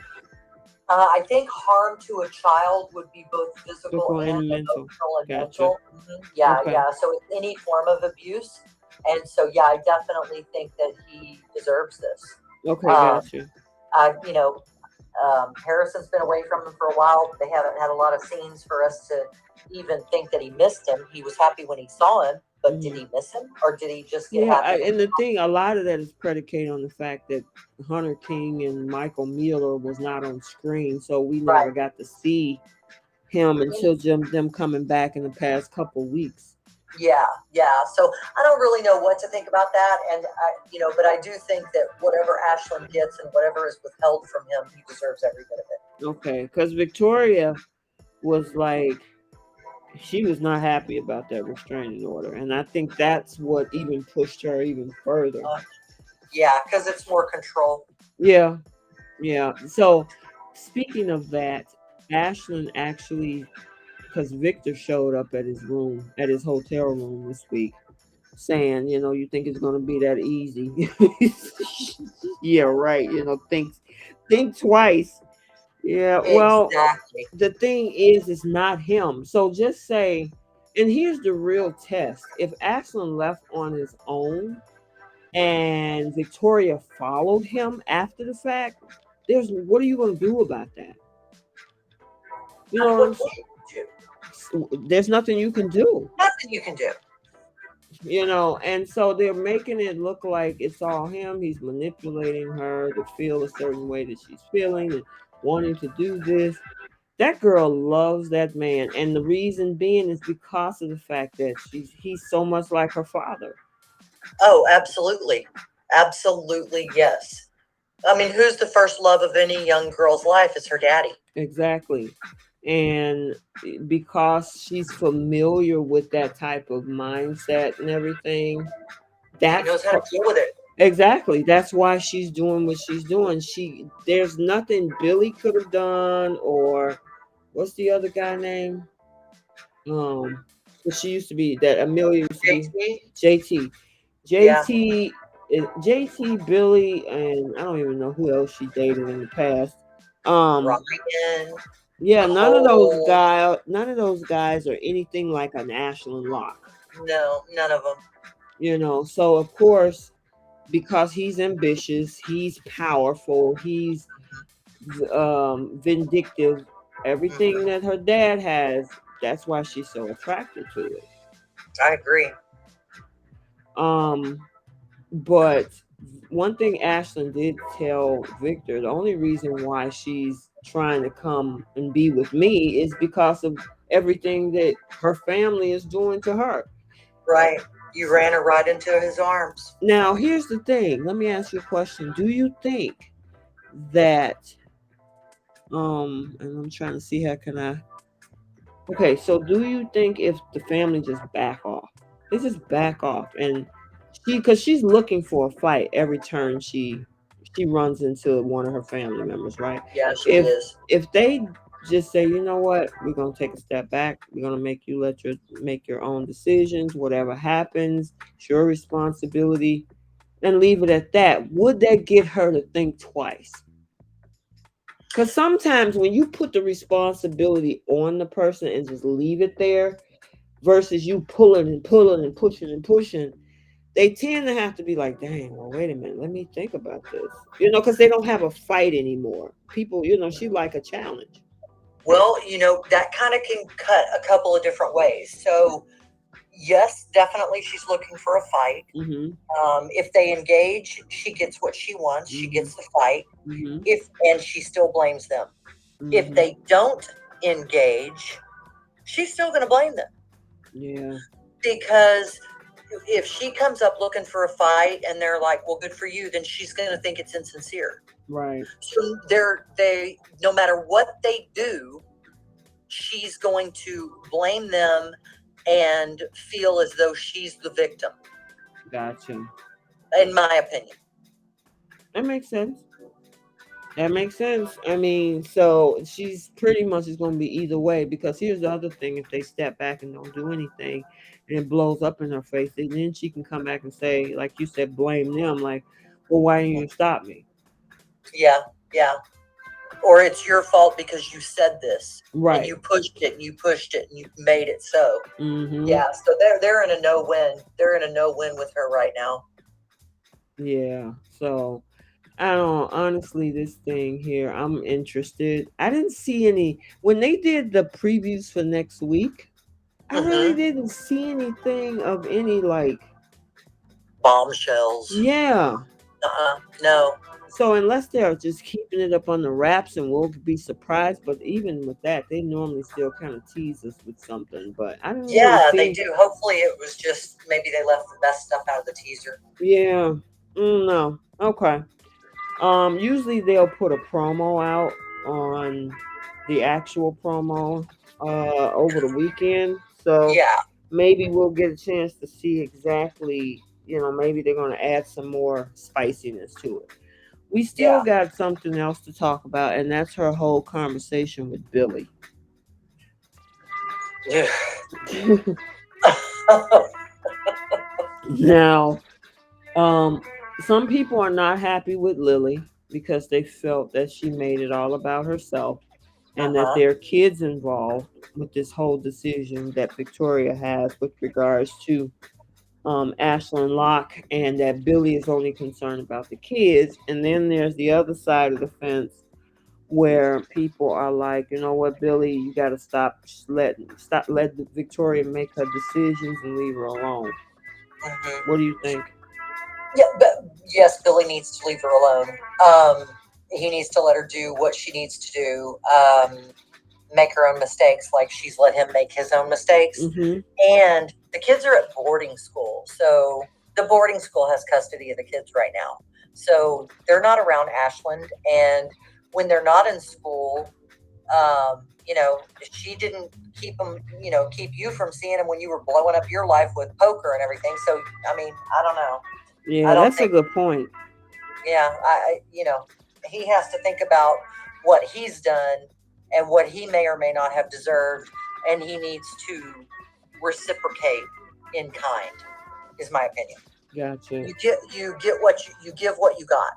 I think harm to a child would be both physical and mental. emotional and Gotcha. mental. Mm-hmm. Yeah, Okay. yeah. So it's any form of abuse. And so, yeah, I definitely think that he deserves this. Okay, gotcha. Harrison's been away from him for a while. They haven't had a lot of scenes for us to even think that he missed him. He was happy when he saw him, but did he miss him, or did he just get happy? And the thing, a lot of that is predicated on the fact that Hunter King and Michael Mueller was not on screen, so we never got to see him until them coming back in the past couple weeks. Yeah. So I don't really know what to think about that, and but I do think that whatever Ashland gets and whatever is withheld from him, he deserves every bit of it. Okay, because Victoria was like, she was not happy about that restraining order, and I think that's what even pushed her even further. Yeah, because it's more control. Yeah. So, speaking of that, Ashland actually, because Victor showed up at his hotel room this week, saying, you think it's going to be that easy? Yeah, right. Think twice. Yeah, well, Exactly. the thing is, it's not him. So just say, and here's the real test. If Ashland left on his own and Victoria followed him after the fact, what are you going to do about that? There's nothing you can do. Nothing you can do. And so they're making it look like it's all him. He's manipulating her to feel a certain way that she's feeling and wanting to do this. That girl loves that man, and the reason being is because of the fact that he's so much like her father. Oh, absolutely. Absolutely, yes. I mean, who's the first love of any young girl's life is her daddy. Exactly. And because she's familiar with that type of mindset and everything, she knows how to deal with it. Exactly. That's why she's doing what she's doing. There's nothing Billy could have done, or what's the other guy name? She used to be that Amelia used to be JT? JT. Yeah, JT JT Billy and I don't even know who else she dated in the past. Um Ryan, yeah, Cole. none of those guys are anything like an Ashland Locke. No, none of them. So of course, because he's ambitious, he's powerful, he's vindictive, everything Hmm. that her dad has, that's why she's so attracted to it. I agree. Um, but one thing Ashlyn did tell Victor, the only reason why she's trying to come and be with me is because of everything that her family is doing to her. Right. You ran her right into his arms. Now, here's the thing. Let me ask you a question. Do you think that and I'm trying to see how can I okay, so do you think if the family just back off, they just back off and because she's looking for a fight every turn she runs into one of her family members, right? Yeah, she If is. if they just say, you know what, we're gonna take a step back, we're gonna make you make your own decisions, whatever happens, it's your responsibility, and leave it at that, would that get her to think twice? Because sometimes when you put the responsibility on the person and just leave it there versus you pulling and pulling and pushing, they tend to have to be like, dang, well, wait a minute, let me think about this. Because they don't have a fight anymore. People, she like a challenge. Well, that kind of can cut a couple of different ways. So, yes, definitely she's looking for a fight. Mm-hmm. If they engage, she gets what she wants. She Mm-hmm. gets the fight. Mm-hmm. And she still blames them. If Mm-hmm. they don't engage, she's still going to blame them Yeah. because if she comes up looking for a fight and they're like, "Well, good for you," then she's going to think it's insincere. Right. So they no matter what they do, she's going to blame them and feel as though she's the victim, Gotcha. in my opinion. That makes sense. That makes sense. I mean, so she's pretty much is going to be either way because here's the other thing: if they step back and don't do anything, and it blows up in her face, then she can come back and say, like you said, blame them. Like, well, why didn't you stop me? Yeah, yeah. Or it's your fault because you said this and Right. you pushed it and you pushed it and you made it so. Mm-hmm. Yeah, so they're in a no win. They're in a no win with her right now. Yeah. So I don't honestly this thing here, I'm interested. I didn't see any when they did the previews for next week. I really Mm-hmm. didn't see anything of any like Bombshells. yeah. No. So unless they're just keeping it up on the wraps and we'll be surprised, but even with that, they normally still kind of tease us with something. But I didn't really Yeah, they see. do. Hopefully, it was just maybe they left the best stuff out of the teaser. Yeah, no, okay. Usually they'll put a promo out on the actual promo over the weekend, so Yeah, maybe we'll get a chance to see exactly. Maybe they're going to add some more spiciness to it. We still yeah. got something else to talk about, and that's her whole conversation with Billy. Yeah. Now, um, some people are not happy with Lily because they felt that she made it all about herself and that Uh-huh. there are kids involved with this whole decision that Victoria has with regards to Ashland Locke, and that Billy is only concerned about the kids. And then there's the other side of the fence where people are like, you know what, Billy, you got to let Victoria make her decisions and leave her alone. Hmm. What do you think? Yeah, but yes, Billy needs to leave her alone. He needs to let her do what she needs to do. Make her own mistakes, like she's let him make his own mistakes. Mm-hmm. And the kids are at boarding school, so the boarding school has custody of the kids right now. So they're not around Ashland, and when they're not in school, she didn't keep them, keep you from seeing them when you were blowing up your life with poker and everything. So I mean, I don't know. I Yeah, don't that's a think, good point. yeah, he has to think about what he's done and what he may or may not have deserved, and he needs to reciprocate in kind, is my opinion. Gotcha. You get what you give what you got.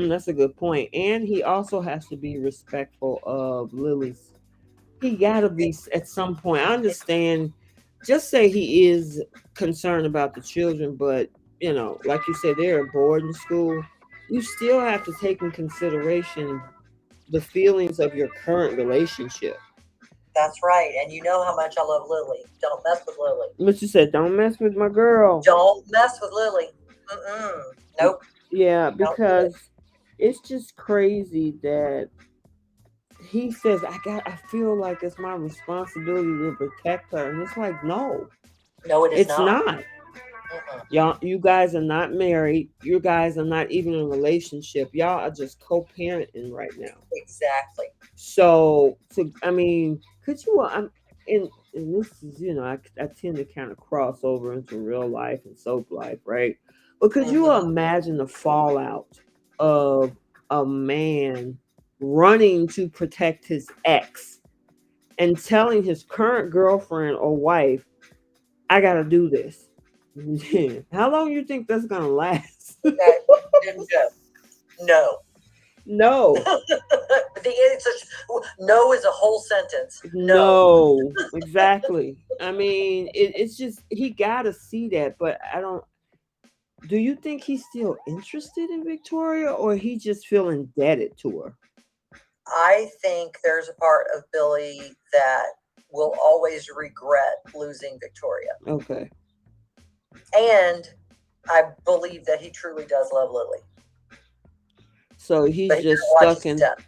That's a good point. And he also has to be respectful of Lily's. He gotta be at some point. I understand. Just say he is concerned about the children, but like you said, they're a boarding school. You still have to take in consideration the feelings of your current relationship. That's right. And you know how much I love Lily. Don't mess with Lily. But you said, don't mess with my girl. Don't mess with Lily. Mm-mm. Nope. Yeah, Don't do it. because it's just crazy that he says, I feel like it's my responsibility to protect her. And it's like, no, No, it is it's not. not. Mm-mm. Y'all, you guys are not married. You guys are not even in a relationship. Y'all are just co-parenting right now. Exactly. So, I mean, could you? And this is, I tend to kind of cross over into real life and soap life, right? But could you Mm-hmm. imagine the fallout of a man running to protect his ex and telling his current girlfriend or wife, "I gotta do this." How long you think that's gonna last? That didn't go. No. No, No is a whole sentence. No. no, exactly. I mean, it's just he got to see that, but I don't. Do you think he's still interested in Victoria, or he just feel indebted to her? I think there's a part of Billy that will always regret losing Victoria. Okay, And I believe that he truly does love Lily. so But he's he just doesn't watch stuck his in. step.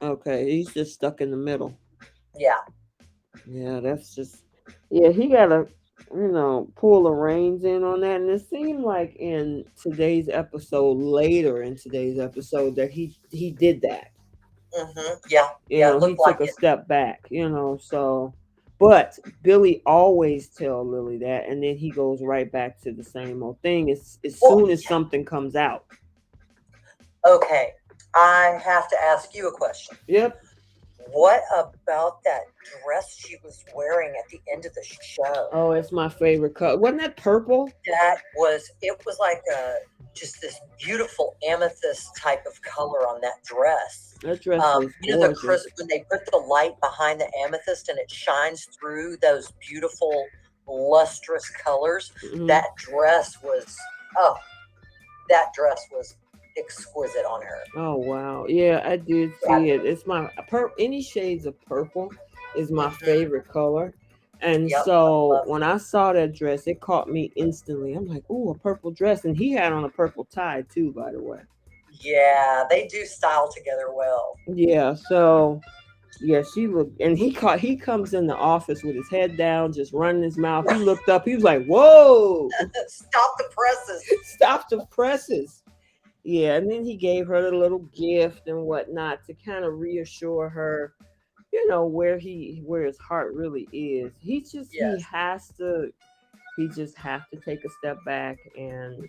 Okay, he's just stuck in the middle. Yeah. Yeah, that's just. Yeah, he gotta, pull the reins in on that. And it seemed like in today's episode, later in today's episode, that he did that. Mm-hmm. Yeah. Yeah. It He looked like took a it. step back, so but Billy always tell Lily that, and then he goes right back to the same old thing as Well, soon as something comes out. okay. I have to ask you a question. Yep. What about that dress she was wearing at the end of the show? Oh, it's my favorite color. Wasn't that purple? It was like just this beautiful amethyst type of color on that dress. That dress was The gorgeous. when they put the light behind the amethyst and it shines through those beautiful lustrous colors. Hmm. That dress was oh, that dress was exquisite on her. Oh wow, yeah, I did Yeah. see it. It's my any shades of purple is my Hmm. favorite color. And Yep. so Love when I saw that dress, it caught me instantly. I'm like, "Ooh, a purple dress!" And he had on a purple tie too, by the way. Yeah, they do style together well. Yeah, so yeah, she looked, and he comes in the office with his head down, just running his mouth. He looked up, he was like, "Whoa, Stop the presses. stop the presses!" Yeah, and then he gave her the little gift and whatnot to kind of reassure her, where his heart really is. Yes. He just have to take a step back and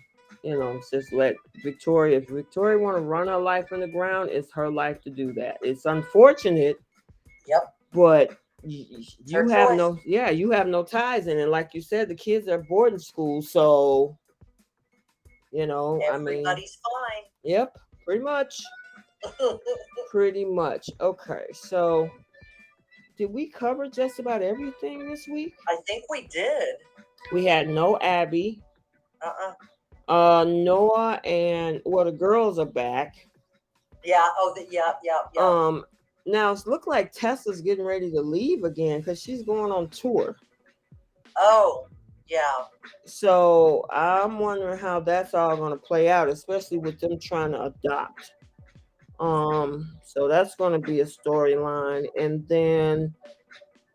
just let Victoria. If Victoria want to run her life in the ground, it's her life to do that. It's unfortunate, Yep. but It's her you have choice. no, yeah, you have no ties in it. Like you said, the kids are boarding school, so I mean, Everybody's fine. yep, pretty much, pretty much. Okay, so did we cover just about everything this week? I think we did. We had no Abby, Uh-uh. Noah, and well, the girls are back. Yeah. Oh, yeah, yeah, yeah. Um, Now it look like Tessa's getting ready to leave again because she's going on tour. Oh, yeah. So I'm wondering how that's all going to play out, especially with them trying to adopt. So that's going to be a storyline, and then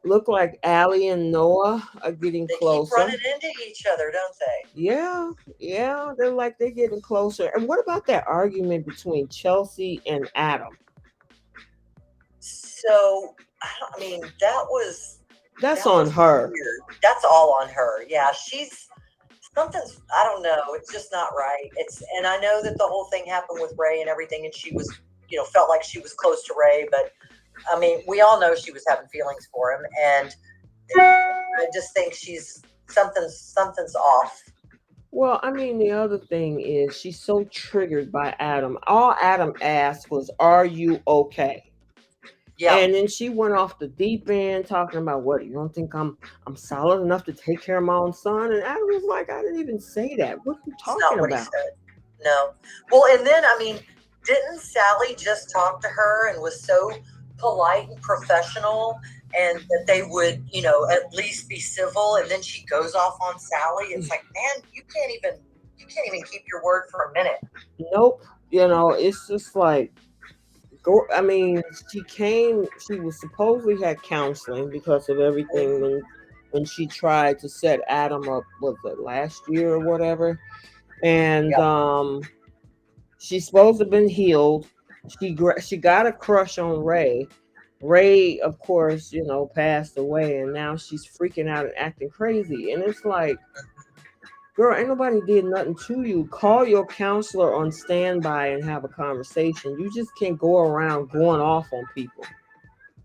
look like Allie and Noah are getting They keep closer. running into each other, don't they? Yeah, yeah, they're getting closer. And what about that argument between Chelsea and Adam? So, I mean, That's that on was her. weird. That's all on her. Yeah, she's something's. I don't know. It's just not right. And I know that the whole thing happened with Ray and everything, and she was, felt like she was close to Ray, but I mean, we all know she was having feelings for him, and I just think she's something's off. Well, I mean, the other thing is she's so triggered by Adam. All Adam asked was, "Are you okay?" Yeah, And then she went off the deep end talking about, what, you don't think I'm solid enough to take care of my own son? And Adam was like, I didn't even say that. What are you it's talking not what he about? said. No. Well, and then I mean, didn't Sally just talk to her and was so polite and professional, and that they would, at least be civil, and then she goes off on Sally. It's like, man, you can't even keep your word for a minute. Nope. It's just like, go. I mean, she was supposedly had counseling because of everything when she tried to set Adam up, was it last year or whatever? And Yeah. she's supposed to have been healed. She got a crush on Ray. Ray, of course, passed away, and now she's freaking out and acting crazy. And it's like, girl, ain't nobody did nothing to you. Call your counselor on standby and have a conversation. You just can't go around going off on people.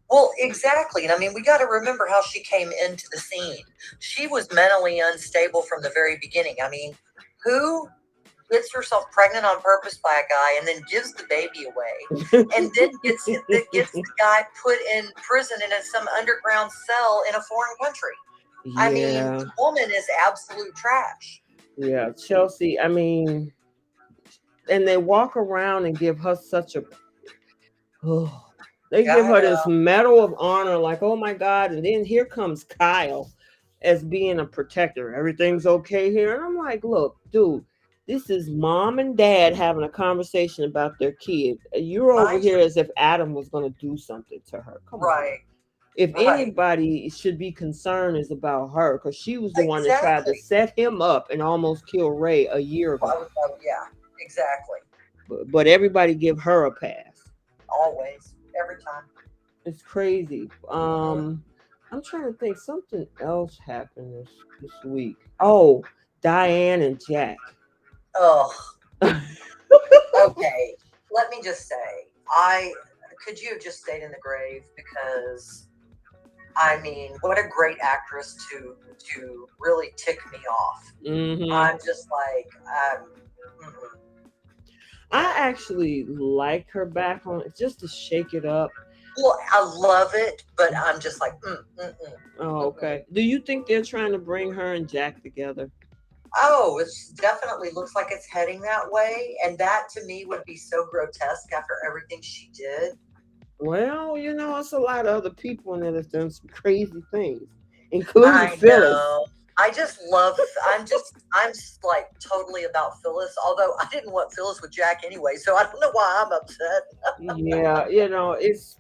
Well, exactly. And I mean, we got to remember how she came into the scene. She was mentally unstable from the very beginning. I mean, who gets herself pregnant on purpose by a guy and then gives the baby away, and then gets the guy put in prison in some underground cell in a foreign country? I mean, Yeah, the woman is absolute trash. yeah, Chelsea. I mean, and they walk around and give her such a, oh, they give I her this know. medal of honor, like, oh my God. And then here comes Kyle as being a protector. Everything's okay here. And I'm like, look, dude, this is mom and dad having a conversation about their kid. You're over Mind here you, as if Adam was going to do something to her. Come on. right, If right, anybody should be concerned, is about her, because she was the one that tried to exactly. set him up and almost kill Ray a year ago. Yeah, exactly. But everybody give her a pass. Always, every time. It's crazy. Hmm. I'm trying to think, something else happened this week. Oh, Diane and Jack. Oh, okay. Let me just say, I could you have just stayed in the grave, because I mean, what a great actress to really tick me off. Hmm. I'm just like, I no. actually like her back on it just to shake it up. Well, I love it, but I'm just like, Oh, mm. okay. Do you think they're trying to bring her and Jack together? Oh, it's definitely looks like it's heading that way, and that to me would be so grotesque after everything she did. Well, it's a lot of other people in it that's done some crazy things, including I Phyllis. know. I just love. I'm just like totally about Phyllis. Although I didn't want Phyllis with Jack anyway, so I don't know why I'm upset. Yeah, it's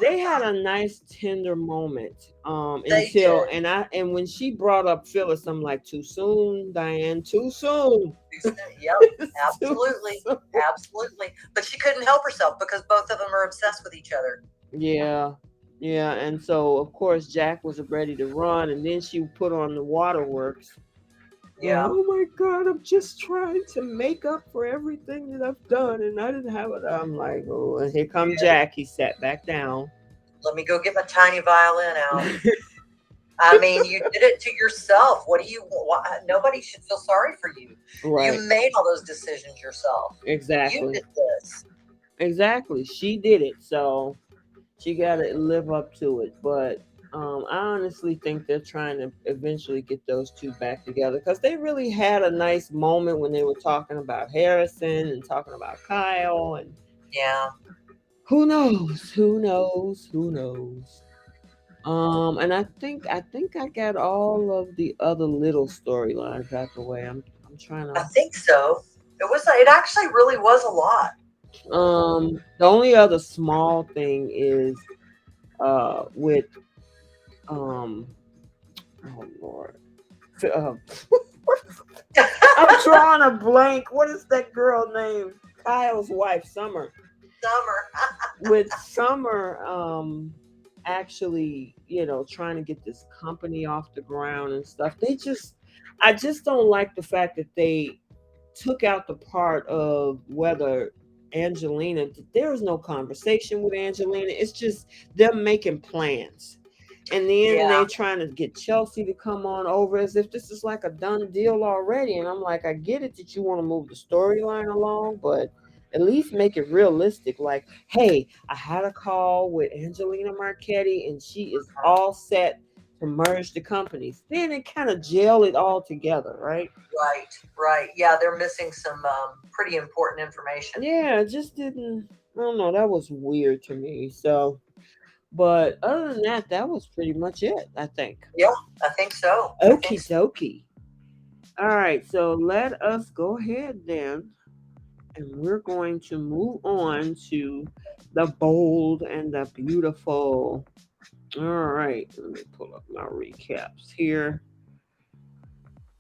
they had a nice tender moment They until, did. and when she brought up Phyllis, I'm like, too soon, Diane, too soon. Yep, It's too absolutely, soon. absolutely. But she couldn't help herself because both of them are obsessed with each other. Yeah, yeah, and so of course Jack was ready to run, and then she put on the waterworks. Like, Yeah. oh my God, I'm just trying to make up for everything that I've done, and I didn't have it. I'm like, oh, and here come Yeah. Jack. He sat back down. Let me go get my tiny violin out. I mean, you did it to yourself. What do you? Nobody should feel sorry for you. Right, You made all those decisions yourself. You exactly, did this. exactly. She did it, so she got to live up to it. But I honestly think they're trying to eventually get those two back together, because they really had a nice moment when they were talking about Harrison and talking about Kyle, and Yeah. who knows, who knows, who knows. And I think I got all of the other little storylines out the way. I'm trying I to. think so. It was. It actually really was a lot. The only other small thing is with um oh Lord. Uh, I'm drawing a blank. What is that girl name? Kyle's wife, Summer. Summer. With Summer, actually, trying to get this company off the ground and stuff. I just don't like the fact that they took out the part of whether Angelina, there was no conversation with Angelina. It's just them making plans. And then Yeah, they trying to get Chelsea to come on over as if this is like a done deal already. And I'm like, I get it that you want to move the storyline along, but at least make it realistic. Like, hey, I had a call with Angelina Marchetti and she is all set to merge the companies. Then it kind of gel it all together, right? right, right. Yeah, they're missing some pretty important information. Yeah, it just didn't. I don't know. That was weird to me. So, but other than that, that was pretty much it, I think. Yeah, I think so. I think Okie so. dokie. All right, so let us go ahead then, and we're going to move on to the bold and the beautiful. All right, let me pull up my recaps here.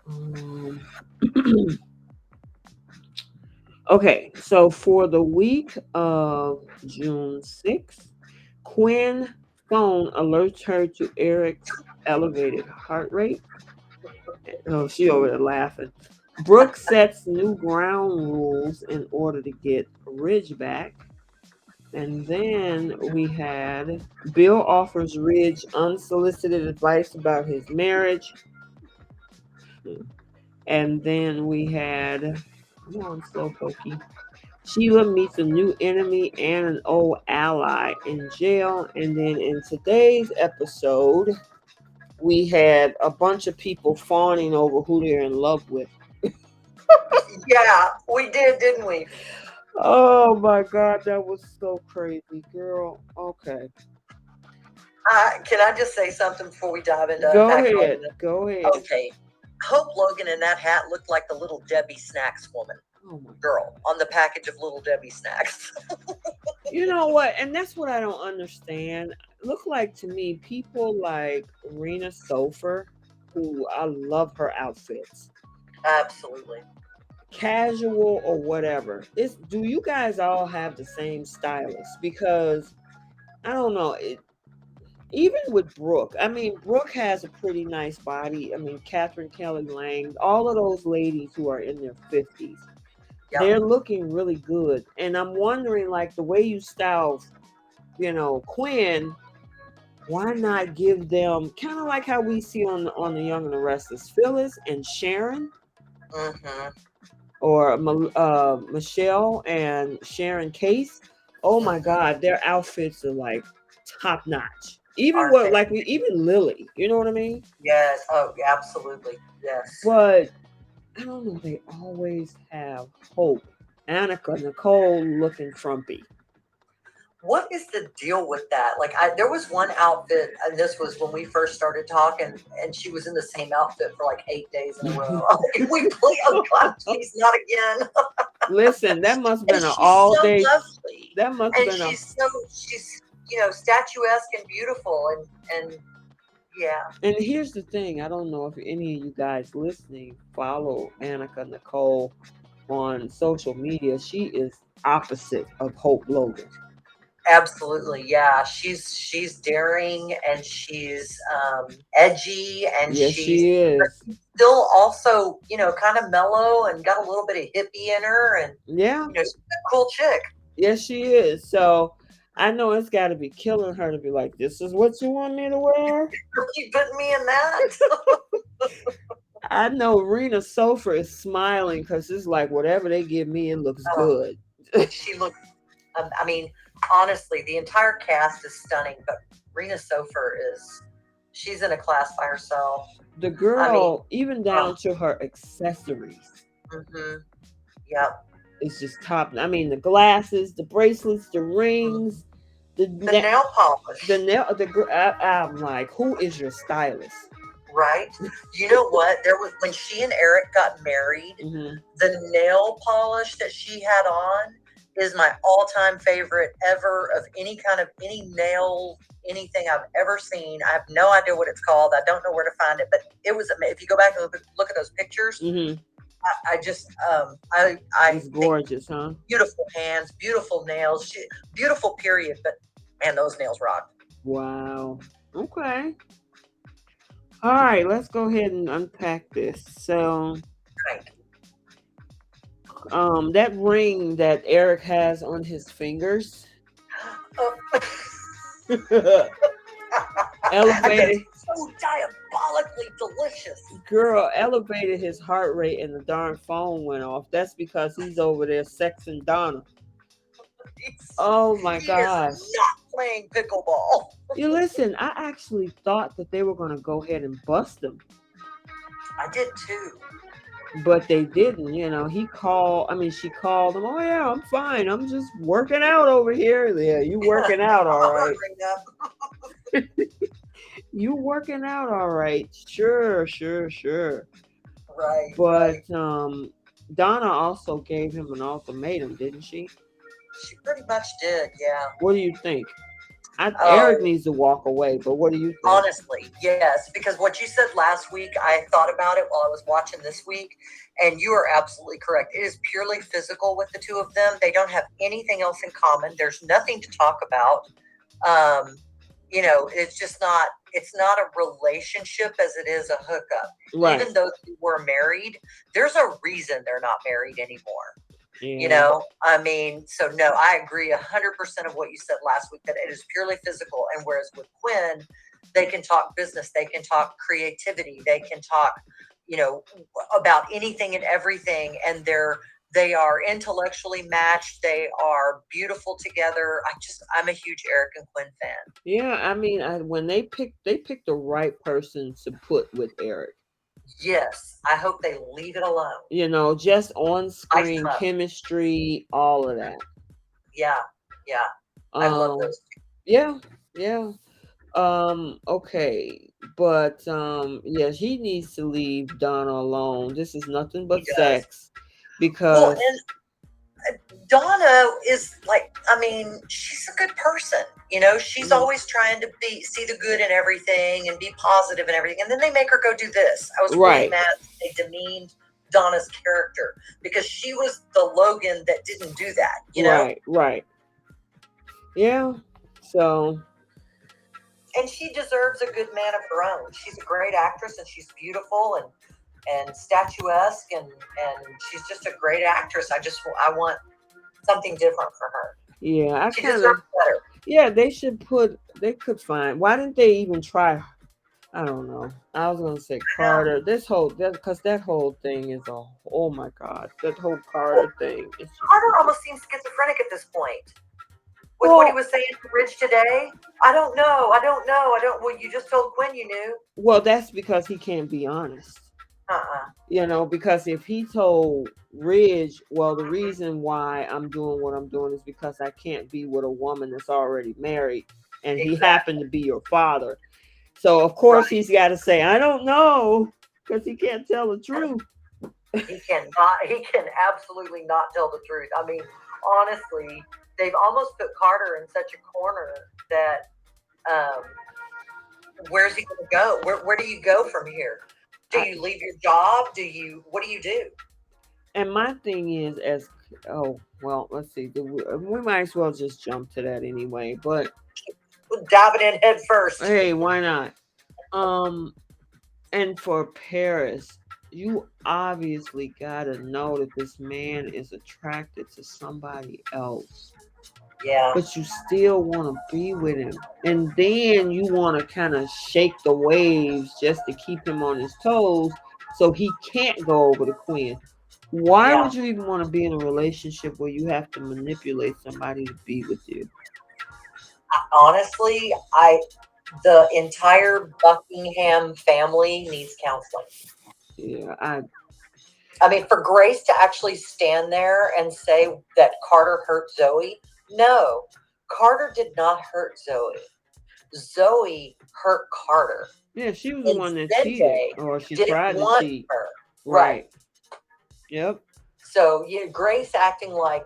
Um, okay, so for the week of June 6th, Quinn phone alerts her to Eric's elevated heart rate. Oh, she over there laughing. Brooke sets new ground rules in order to get Ridge back. And then we had Bill offers Ridge unsolicited advice about his marriage. And then we had, come on, slow pokey. Sheila meets a new enemy and an old ally in jail. And then in today's episode, we had a bunch of people fawning over who they're in love with. Yeah, we did, didn't we? Oh my God, that was so crazy, girl. Okay. Can I just say something before we dive into Go unpacking all ahead. of this? Go ahead. Okay. Hope Logan in that hat looked like the Little Debbie snacks woman Oh my girl on the package of Little Debbie snacks. You know what? And that's what I don't understand. Look like to me, people like Rena Sofer, who I love her outfits, Absolutely. casual or whatever. It's do you guys all have the same stylist? Because I don't know. Even with Brooke, I mean, Brooke has a pretty nice body. I mean, Catherine Kelly Lang, all of those ladies who are in their 50s, Yep. they're looking really good. And I'm wondering, like, the way you style, Quinn, why not give them kind of like how we see on the Young and the Restless, Phyllis and Sharon, Mm-hmm. or Michelle and Sharon Case? Oh my Mm-hmm. God, their outfits are like top notch. Even Aren't what they? like we even Lily, you know what I mean? Yes. Oh, absolutely. Yes. But I don't know, they always have hope. Annika Nicole looking frumpy. What is the deal with that? Like, there was one outfit, and this was when we first started talking, and she was in the same outfit for like 8 days in a row. We play, oh God, please, not again. Listen, that must have And been an she's all so day. lovely, That must have and been a. she's statuesque and beautiful, and yeah. And here's the thing, I don't know if any of you guys listening follow Annika Nicole on social media. She is opposite of Hope Logan. Absolutely, yeah. She's daring and she's edgy and Yes, she's she is. still also kind of mellow and got a little bit of hippie in her, and Yeah, she's a cool chick. yes, she is. So I know it's got to be killing her to be like, this is what you want me to wear. You putting me in that? I know Rena Sofer is smiling because it's like whatever they give me, it looks Oh, good. she looks. I mean, honestly, the entire cast is stunning, but Rena Sofer is. She's in a class by herself. The I mean, girl, even oh, down to her accessories, mm-hmm, yep. is just top. I mean, the glasses, the bracelets, the rings, the The ne- nail the polish. nail. I'm like, who is your stylist? Right? You know what? There was when she and Eric got married, Hmm. the nail polish that she had on is my all-time favorite ever of any nail anything I've ever seen. I have no idea what it's called. I don't know where to find it, but it was if you go back and look at those pictures, Hmm. I just I It's think gorgeous, huh? beautiful hands, beautiful nails, beautiful period, but man, those nails rock. Wow. Okay. All right, let's go ahead and unpack this. So, Right. that ring that Eric has on his fingers. Oh, And they're elevated, so diabolically delicious. girl, elevated his heart rate and the darn phone went off. That's because he's over there sexing Donna. Oh my He is gosh. not playing pickleball. You listen, I actually thought that they were going to go ahead and bust him, I did too. but they didn't. He called, I mean, she called him, oh, yeah, I'm fine. I'm just working out over here. Yeah, you working out all right. Bring up. You working out all right. Sure, sure, sure. Right, But right. Donna also gave him an ultimatum, didn't she? She pretty much did, yeah. What do you think? Eric Oh, needs to walk away, but what do you think? honestly, yes. Because what you said last week, I thought about it while I was watching this week, and you are absolutely correct. It is purely physical with the two of them. They don't have anything else in common. There's nothing to talk about. Um, it's just not. It's not a relationship as it is a hookup. Right. Even though they were married, there's a reason they're not married anymore. Yeah. I mean, so no, I agree 100% of what you said last week, that it is purely physical. And whereas with Quinn, they can talk business, they can talk creativity, they can talk, you know, about anything and everything. And they are intellectually matched. They are beautiful together. I'm a huge Eric and Quinn fan. Yeah, I mean, when they picked the right person to put with Eric. Yes. I hope they leave it alone. Just on Ice screen them up. chemistry, all of that. Yeah. Yeah. I love Um, those two. yeah, yeah. Okay, but yeah, he needs to leave Donna alone. This is nothing He but does. sex, Well, because and Donna is like, I mean, she's a good person. She's mm, always trying to see the good in everything and be positive and everything. And then they make her go do this. I was really right, mad that they demeaned Donna's character because she was the Logan that didn't do that. right, right. Yeah. So And she deserves a good man of her own. She's a great actress and she's beautiful and statuesque and she's just a great actress. I want something different for her. yeah, I She kind of deserves better. yeah. They could find. Why didn't they even try? I don't know. I was gonna say I know. Carter. Because that whole thing is oh my god, that whole Well, Carter thing is just Carter ridiculous. almost seems schizophrenic at this point. With what he Well, was saying to Ridge today, I don't know. I don't know. I don't. Well, you just told Quinn you knew. well, that's because he can't be honest. Uh-uh. Because if he told Ridge, well, the reason why I'm doing what I'm doing is because I can't be with a woman that's already married, and he happened Exactly. to be your father. So of course Right. he's got to say, I don't know, because he can't tell the truth. He cannot. He can absolutely not tell the truth. I mean, honestly, they've almost put Carter in such a corner that um, where's he going to go? Where do you go from here? Do I, you leave your job? Do you? What do you do? and my thing is, oh, well, let's see, we might as well just jump to that anyway. But Diving in head first. hey, why not? Um, And for Paris, you obviously gotta know that this man is attracted to somebody else, Yeah. but you still want to be with him. And then you want to kind of shake the waves just to keep him on his toes so he can't go over to Quinn. Why Yeah. would you even want to be in a relationship where you have to manipulate somebody to be with you? Honestly, the entire Buckingham family needs counseling. Yeah, I mean, for Grace to actually stand there and say that Carter hurt Zoe, no, Carter did not hurt Zoe. Zoe hurt Carter. yeah, she was the And one that cheated, Zende or she didn't tried to want cheat. her. Right. Right. Yep. So yeah, Grace acting like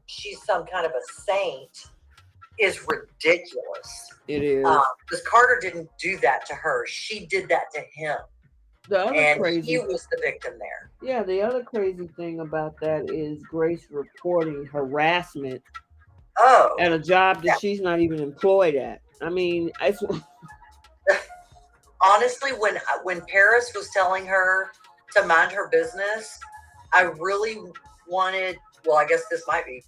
she's some kind of a saint is ridiculous. It is. Because Carter didn't do that to her. She did that to him. The other And he crazy, was the victim there. yeah, the other crazy thing about that is Grace reporting harassment Oh, at a job that yeah. she's not even employed at. I mean, it's Honestly, when Paris was telling her to mind her business, I really wanted. Well, I guess this might be.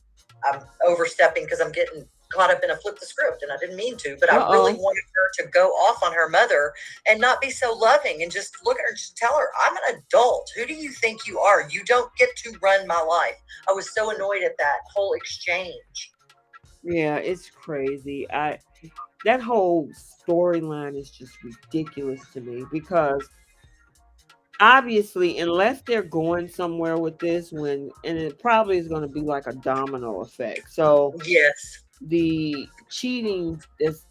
I'm overstepping because I'm getting caught up in a flip the script, and I didn't mean to, but I really Uh-oh. wanted her to go off on her mother and not be so loving and just look at her, just tell her, I'm an adult. Who do you think you are? You don't get to run my life. I was so annoyed at that whole exchange. Yeah, it's crazy. I That whole storyline is just ridiculous to me because obviously, unless they're going somewhere with this, and it probably is going to be like a domino effect. So Yes. the cheating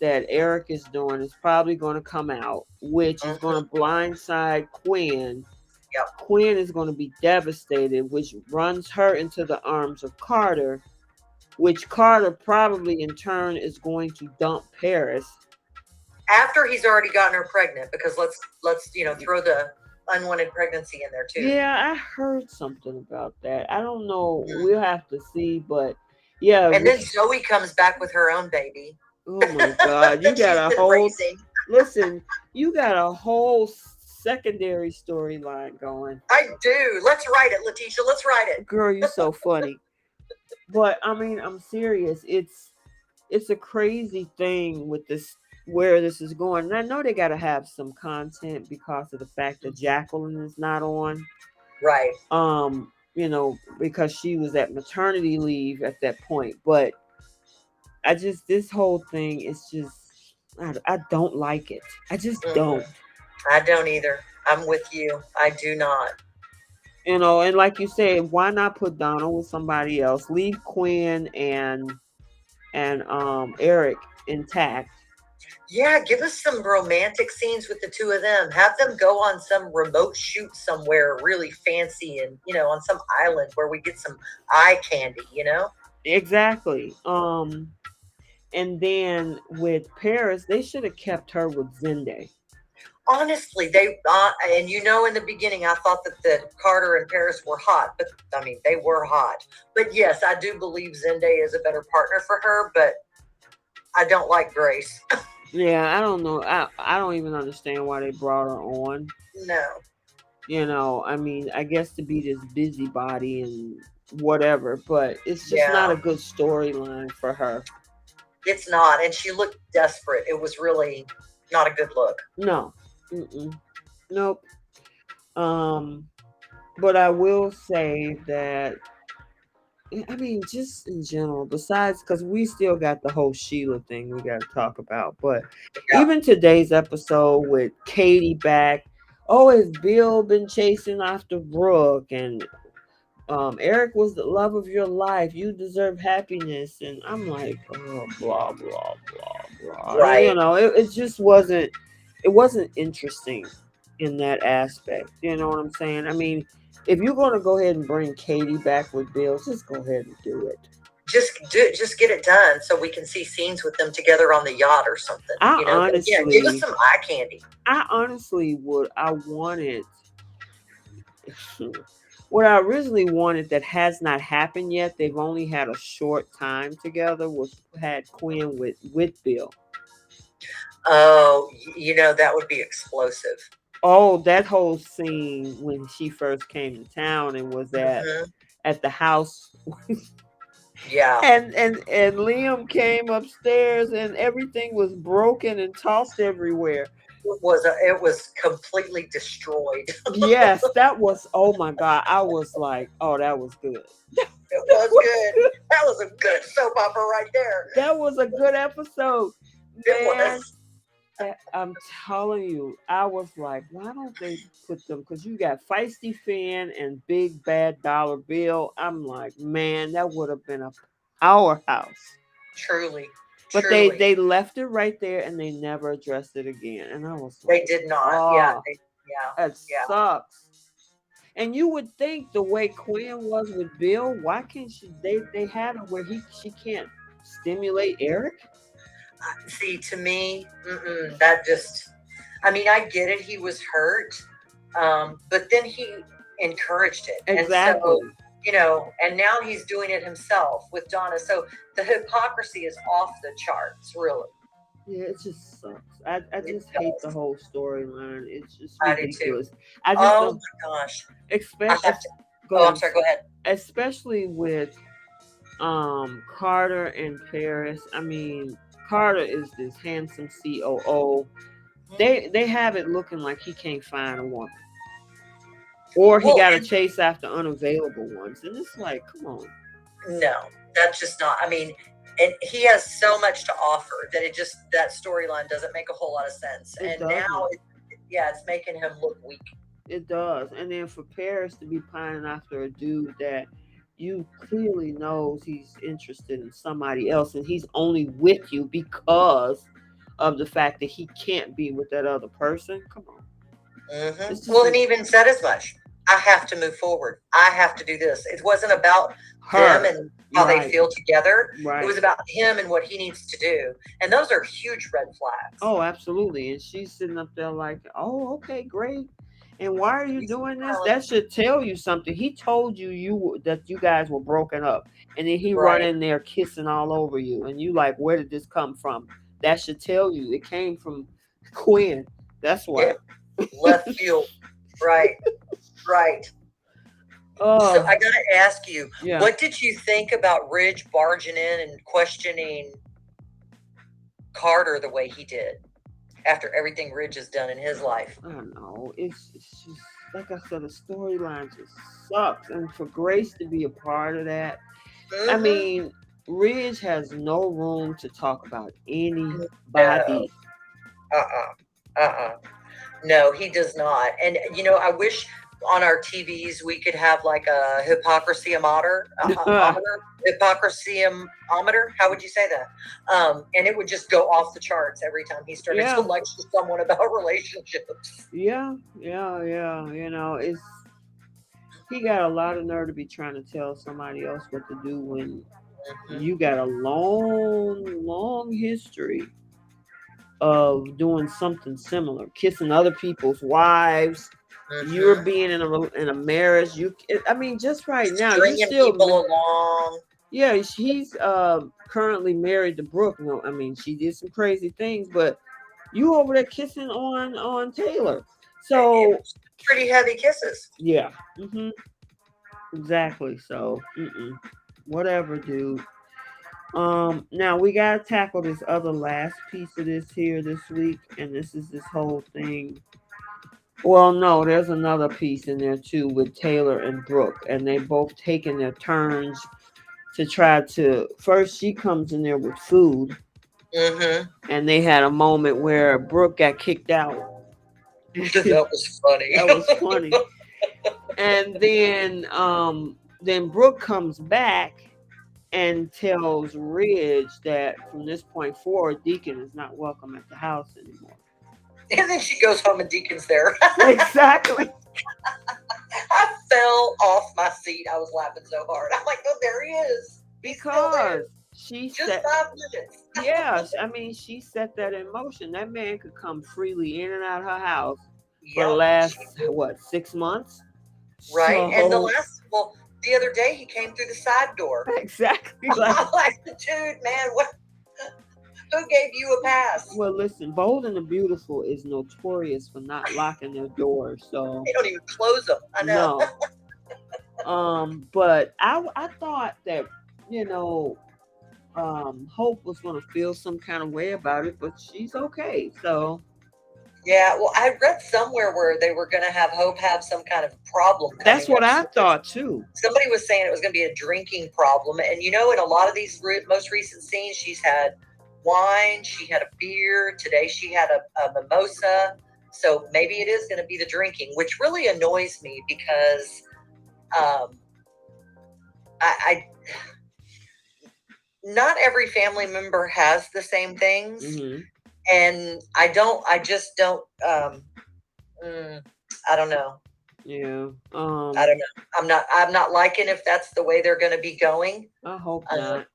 that Eric is doing is probably going to come out, which is going Hmm. to blindside Quinn. Yep. Quinn is going to be devastated, which runs her into the arms of Carter, which Carter probably in turn is going to dump Paris. After he's already gotten her pregnant, because let's throw the unwanted pregnancy in there too. Yeah, I heard something about that. I don't know. Mhm. We'll have to see, but yeah. And then Zoe comes back with her own baby Oh my God, you that got she's a been whole. raising. Listen, you got a whole secondary storyline going. I do. Let's write it, Letitia. Let's write it. Girl, you so funny. But I mean, I'm serious. It's a crazy thing with this where this is going. And I know they got to have some content because of the fact that Jacqueline is not on. Right. Because she was at maternity leave at that point. But this whole thing is just, I don't like it. I just Mm-mm. don't. I don't either. I'm with you. I do not. And like you said, why not put Donna with somebody else? Leave Quinn and Eric intact. Yeah, give us some romantic scenes with the two of them. Have them go on some remote shoot somewhere really fancy and, on some island where we get some eye candy. Exactly. And then with Paris, they should have kept her with Zende. Honestly, and in the beginning, I thought that Carter and Paris were hot, but I mean, they were hot. But yes, I do believe Zende is a better partner for her, but I don't like Grace. Yeah, I don't know. I don't even understand why they brought her on. No. I mean, I guess to be this busybody and whatever, but it's just not Yeah, a good storyline for her. it's not. And she looked desperate. It was really not a good look. No. Mm-mm. Nope. Um, but I will say that I mean, just in general, besides because we still got the whole Sheila thing we got to talk about, but Yeah. even today's episode with Katie back, oh, has Bill been chasing after Brooke and Eric was the love of your life. You deserve happiness, and I'm like, oh, blah blah blah blah. Right. It just wasn't. It wasn't interesting in that aspect. You know what I'm saying? I mean, if you're gonna go ahead and bring Katie back with Bill, just go ahead and do it. Just get it done so we can see scenes with them together on the yacht or something. I But yeah, give us honestly, some eye candy. I honestly would. I wanted what I originally wanted that has not happened yet. They've only had a short time together. Was had Quinn with Bill. Oh, that would be explosive. Oh, that whole scene when she first came to town and was Hmm. at the house, Yeah, and Liam came upstairs and everything was broken and tossed everywhere. it was completely destroyed. Yes, that was, oh my God. I was like, oh, that was good. It was good. That was a good soap opera right there. That was a good episode. It Man, was. I'm telling you, I was like, why don't they put them? Because you got Feisty Fan and Big Bad Dollar Bill. I'm like, man, that would have been a powerhouse. Truly, But they truly, they left it right there and they never addressed it again. And I was they like, did not. Yeah, oh, yeah, that yeah. sucks. And you would think the way Quinn was with Bill, why can't they had her where she can't stimulate Eric? See, to me, that just. I mean, I get it. He was hurt, but then he encouraged it, and so Exactly. and now he's doing it himself with Donna. So the hypocrisy is off the charts, really. Yeah, it just sucks. I It just hate the does. whole storyline. It's just I do too. ridiculous. I just Oh don't my gosh. I expect. have to. Go Oh, I'm ahead. sorry. Go ahead. Especially with Carter and Paris. I mean, Carter is this handsome COO. They have it looking like he can't find a woman, or he Well, got to chase after unavailable ones, and it's like, come on. no, that's just not. I mean, and he has so much to offer that it just that storyline doesn't make a whole lot of sense. It And now, doesn't. yeah, it's making him look weak. It does. And then for Paris to be pining after a dude that you clearly knows he's interested in somebody else, and he's only with you because of the fact that he can't be with that other person. Come on. It's Well, just and he even said as much. I have to move forward. I have to do this. It wasn't about them her. and how they Right. feel together. It Right. was about him and what he needs to do. And those are huge red flags. Oh, absolutely. And she's sitting up there like, oh, okay, great. And why are you He's doing this? smiling. That should tell you something. He told you that you guys were broken up, and then he run Right. in there kissing all over you, and you like, where did this come from? That should tell you it came from Quinn. That's Yeah. why. Left field. Right. Right. So Oh, I got to ask you, yeah. what did you think about Ridge barging in and questioning Carter the way he did after everything Ridge has done in his life? I don't know. It's just like I said, the storyline just sucks, and for Grace to be a part of that, I Mm-hmm. mean, Ridge has no room to talk about No. anybody. Uh-uh. No, he does not. And I wish on our TVs we could have like a hypocrisy-ometer. How would you say that? And it would just go off the charts every time he started to Yeah, lecture someone about relationships. yeah, yeah, yeah. It's he got a lot of nerve to be trying to tell somebody else what to do when Hmm. you got a long, long history of doing something similar, kissing other people's wives. You're Hmm. being in a marriage. I mean, just right now, you Stringing still, people along. yeah. He's currently married to Brooke. No, I mean, she did some crazy things, but you over there kissing on Taylor. It So was pretty heavy kisses. yeah, exactly. So whatever, dude. Now we gotta tackle this other last piece of this here this week, and this is this whole thing. Well, no, there's another piece in there too with Taylor and Brooke, and they both taking their turns to try to. First, she comes in there with food, Hmm. and they had a moment where Brooke got kicked out. That was funny. That was funny. And then Brooke comes back and tells Ridge that from this point forward, Deacon is not welcome at the house anymore. And then she goes home and Deacon's there. Exactly. I fell off my seat. I was laughing so hard. I'm like, oh, there he is. He's still there. Because she Just said, 5 minutes. yeah, I mean, she set that in motion. That man could come freely in and out of her house for the Yep. last, what, 6 months? Right. And So, the other day he came through the side door. exactly. Like, I'm like, dude, man, who gave you a pass? well, listen, Bold and the Beautiful is notorious for not locking their doors. So, They don't even close them. I know. no. But I thought that, you know, Hope was going to feel some kind of way about it, but she's okay. So, Yeah. Well, I read somewhere where they were going to have Hope have some kind of problem that's coming what up I soon. thought too. Somebody was saying it was going to be a drinking problem. And, in a lot of these most recent scenes, she's had wine, she had a beer. Today she had a mimosa. So maybe it is going to be the drinking, which really annoys me because um, I not every family member has the same things. Hmm. And I just don't, mm, I don't know. Yeah. I don't know. I'm not liking if that's the way they're going to be going. I hope Um, not.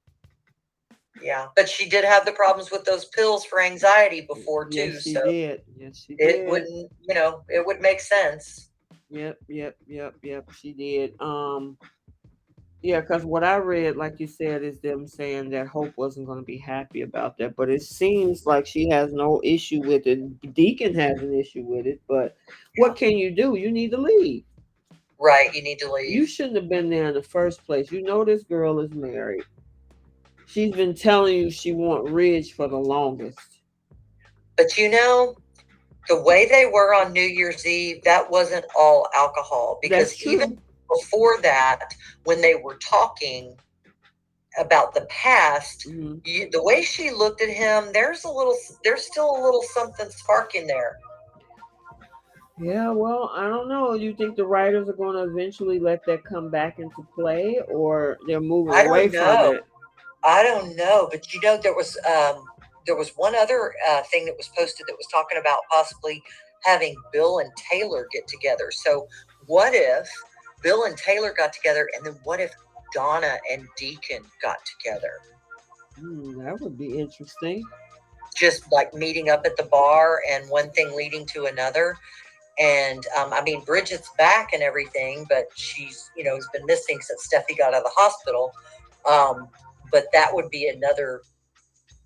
Yeah, but she did have the problems with those pills for anxiety before too, Yes, she so did. Yes, she it did. wouldn't, it would make sense. Yep, yep, yep, yep. She did. Yeah, because what I read, like you said, is them saying that Hope wasn't going to be happy about that, but it seems like she has no issue with it. Deacon has an issue with it, but what Yeah. can you do? You need to leave. Right. You need to You leave. shouldn't have been there in the first place. You know this girl is married. She's been telling you she want Ridge for the longest. But the way they were on New Year's Eve, that wasn't all alcohol because That's even true. before that, when they were talking about the past, Hmm. the way she looked at him, there's still a little something sparking there. Yeah, well, I don't know. You think the writers are going to eventually let that come back into play, or they're moving I away don't from know. it? I don't know, but there was one other thing that was posted that was talking about possibly having Bill and Taylor get together. So what if Bill and Taylor got together, and then what if Donna and Deacon got together? That would be interesting. Just like meeting up at the bar and one thing leading to another. And I mean, Bridget's back and everything, but she's, has been missing since Steffi got out of the hospital. Um, but that would be another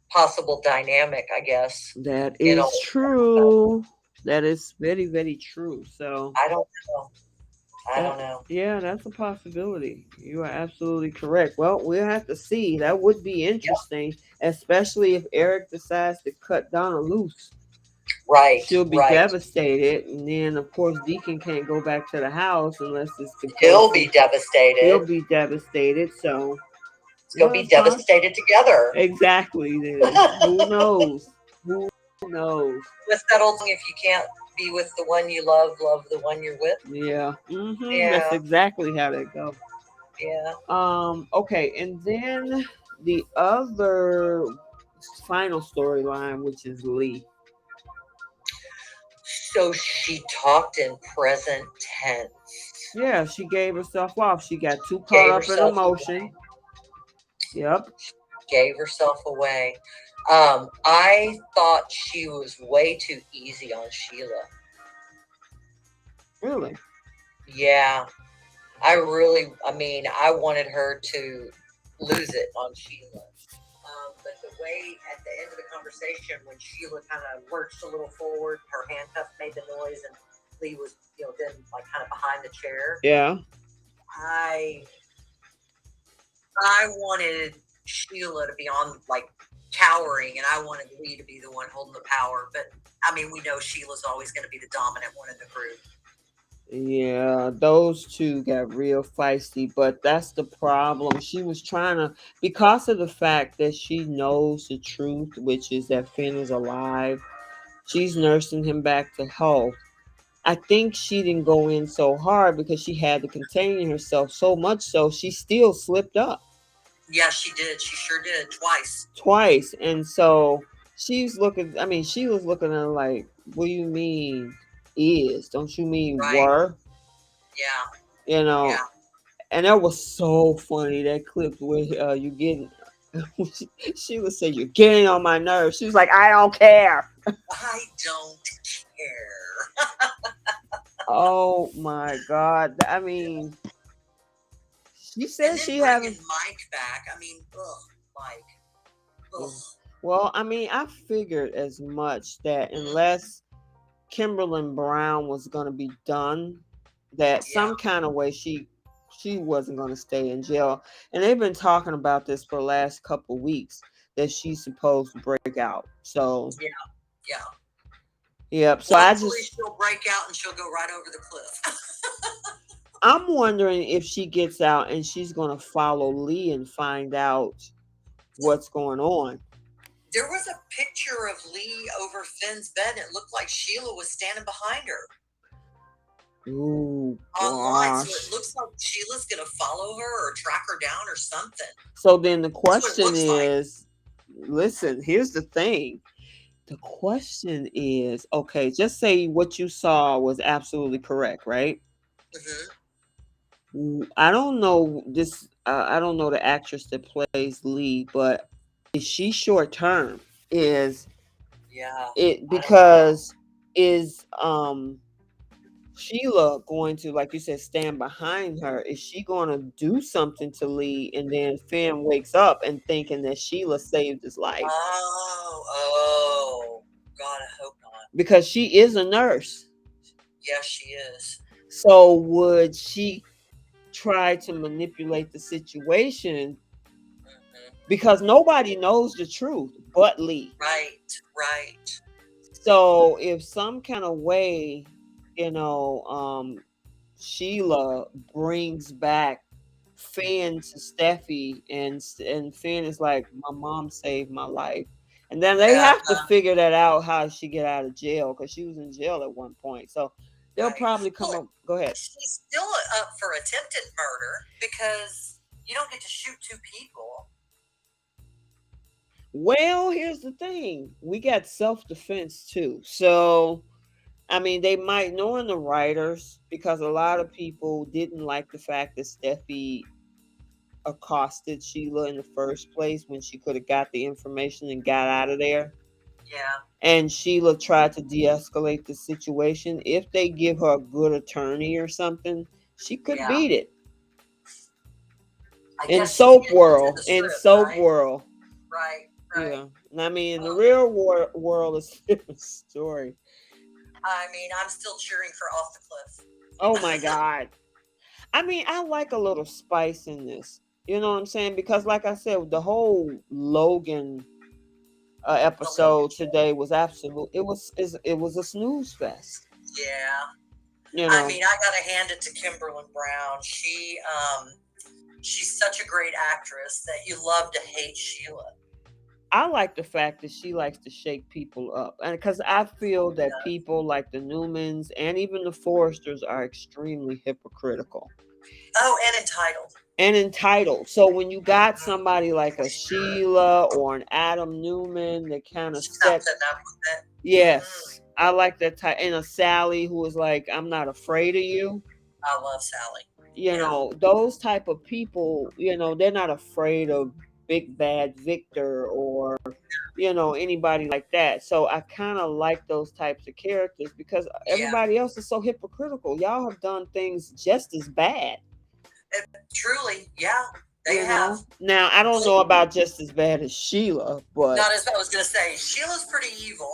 possible dynamic, I guess, That in is all of that stuff. true. That is very, very true. So I don't know. I that, don't know. yeah, that's a possibility. You are absolutely correct. Well, we'll have to see. That would be Yep. interesting, especially if Eric decides to cut Donna loose. Right, She'll be right. devastated, and then of course Deacon can't go back to the house unless it's to go He'll to. be devastated. He'll be devastated. So It's going to yeah, be it's possible. devastated together. Exactly. Then who knows? Who knows? What's that old song? If you can't be with the one you love, love the one you're with. Yeah. That's Yeah, exactly how that goes. yeah. Okay, and then the other final storyline, which is Lee. So she talked in present tense, Yeah, she gave herself off. She got too caught gave up in herself emotion. away, Yep. gave herself away. I thought she was way too easy on Sheila. Really. Yeah, I mean, I wanted her to lose it on Sheila. But the way at the end of the conversation, when Sheila kind of lurched a little forward, her handcuff made the noise, and Lee was, then like kind of behind the chair. Yeah. I I wanted Sheila to be on like cowering, and I wanted Lee to be the one holding the power. But I mean, we know Sheila's always going to be the dominant one in the group. Yeah, those two got real feisty, but that's the problem. She was trying to, because of the fact that she knows the truth, which is that Finn is alive, she's nursing him back to health. I think she didn't go in so hard because she had to contain herself so much so she still slipped up Yeah, she did. She sure did twice. twice. And so she's looking, I mean, she was looking at her like, what do you mean is? Don't you mean Right. were? Yeah. You know, Yeah. and that was so funny, that clip where you getting she would say you're getting on my nerves. She was like, I don't care. I don't care. Oh my god. I mean, she And said then she bringing having. Mike back. I mean, ugh, Mike. Ugh. Well, I mean, I figured as much that Mm-hmm. unless Kimberlyn Brown was going to be done, that Yeah. some kind of way she wasn't going to stay in jail. And they've been talking about this for the last couple weeks, that she's supposed to break out. So Yeah. Yeah. yep. So Well, I hopefully just she'll break out and she'll go right over the cliff. I'm wondering if she gets out and she's going to follow Lee and find out what's going on. There was a picture of Lee over Finn's bed. It looked like Sheila was standing behind her Ooh, online. So it gosh. looks like Sheila's going to follow her or track her down or something. So then the That's what it question looks like. is, listen, here's the thing. The question is, okay, just say what you saw was absolutely correct, right? Hmm. I don't know this. I don't know the actress that plays Lee, but is she short term? Is Yeah. it I don't know. because is Sheila going to, like you said, stand behind her? Is she going to do something to Lee, and then Finn wakes up and thinking that Sheila saved his life Oh. God, I hope not. because she is a nurse? Yes, she is. So would she try to manipulate the situation Hmm. because nobody knows the truth but Lee. Right, right. So if some kind of way, you know, Sheila brings back Finn to Steffi, and Finn is like, "My mom saved my life," and then they have to Uh-huh. figure that out how she get out of jail because she was in jail at one point. So they'll Right. probably come Well, up. Go ahead. she's still up for attempted murder because you don't get to shoot two people. Well, here's the thing: we got self defense too. So I mean, they might knowing the writers because a lot of people didn't like the fact that Steffi accosted Sheila in the first place when she could have got the information and got out of there. Yeah, And Sheila tried to de escalate the situation. If they give her a good attorney or something, she could yeah. beat it. I In guess she soap did in world, the in script, soap right? world, Right, right. yeah. And I mean, in the Oh, real world, it's a different story. I mean, I'm still cheering for Off Oh the my Cliff. God. I mean, I like a little spice in this. You know what I'm saying? Because, like I said, the whole Logan The Logan episode show. today was absolute. It was a snooze fest. Yeah. You I know, mean, I gotta hand it to Kimberly Brown. She's such a great actress that you love to hate Sheila. I like the fact that she likes to shake people up, and because I feel that Yeah. people like the Newmans and even the Foresters are extremely hypocritical Oh, and entitled. and entitled. So when you got Hmm. somebody like For a sure. Sheila or an Adam Newman that kind of She's not set. putting up with it. Mm-mm. Yes, I like that type. And a Sally who is like, I'm not afraid of you. I love Sally. You Yeah. know, those type of people, they're not afraid of big bad Victor or, anybody like that. So I kind of like those types of characters because Yeah. everybody else is so hypocritical. Y'all have done things just as bad, Truly, yeah, they have. Now I don't But know about just as bad as Sheila, but not as I was going to say. Sheila's pretty evil.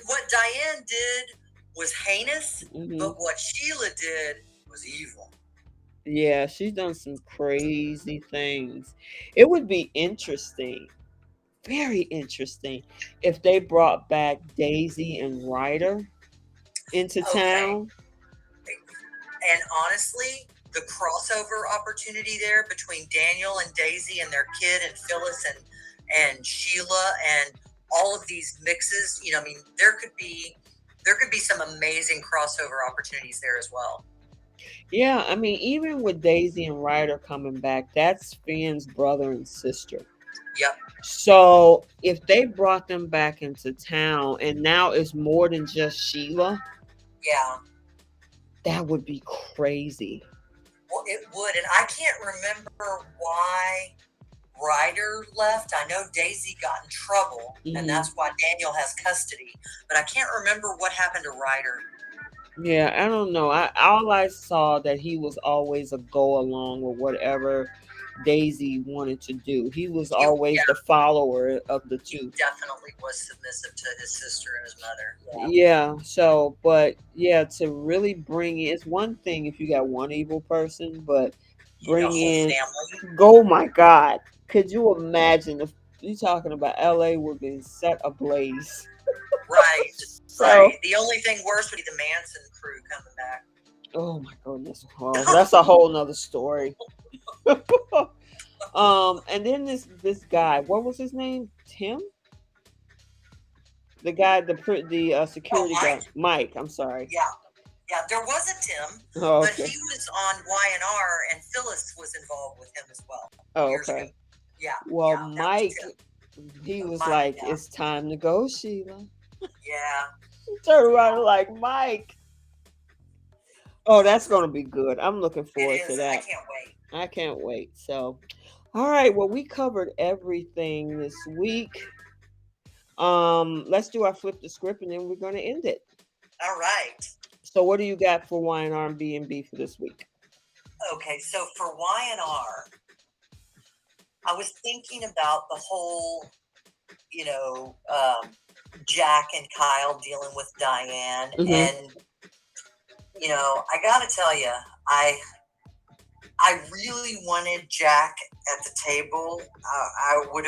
What Diane did was heinous, mhm. but what Sheila did was evil. Yeah, she's done some crazy things. It would be interesting, very interesting, if they brought back Daisy and Ryder into Okay. town. And honestly, the crossover opportunity there between Daniel and Daisy and their kid and Phyllis and Sheila and all of these mixes, I mean, there could be some amazing crossover opportunities there as well. Yeah, I mean, even with Daisy and Ryder coming back, that's Finn's brother and sister. Yep. So if they brought them back into town and now it's more than just Sheila, Yeah. that would be crazy. Well, it would, and I can't remember why Ryder left. I know Daisy got in trouble, and Hmm. that's why Daniel has custody. But I can't remember what happened to Ryder. Yeah, I don't know. All I saw that he was always a go along with whatever Daisy wanted to do. He was always the Yeah, follower of the he two. definitely was submissive to his sister and his mother. Yeah, Yeah, so but yeah, to really bring in, it's one thing if you got one evil person, but you need a bring whole in, family. oh my God, could you imagine if you talking about LA would be set ablaze? Right, So, right. The only thing worse would be the Manson crew coming back. oh my goodness, well, that's a whole nother story. And then this guy, what was his name? Tim, the guy, the Oh, security Mike. guard, Mike. I'm sorry. Yeah, yeah. There was a Tim, Oh, but okay. he was on Y&R, and Phyllis was involved with him as well Oh, years ago. okay. Yeah, Well, yeah. That was Mike, Tim. he was Mike. like, Yeah, "It's time to go, Sheila." yeah, Turn yeah. around like Mike. Oh, that's gonna be good. I'm looking It forward to is. I that. can't wait. I can't wait. So, all right. Well, we covered everything this week. Let's do our flip the script, and then we're gonna end it. All right. So, what do you got for wine R and B for this week? Okay. So for Y&R, I was thinking about the whole, you know, um, Jack and Kyle dealing with Diane, Mm-hmm. and I gotta tell you, I I really wanted Jack at the table. I would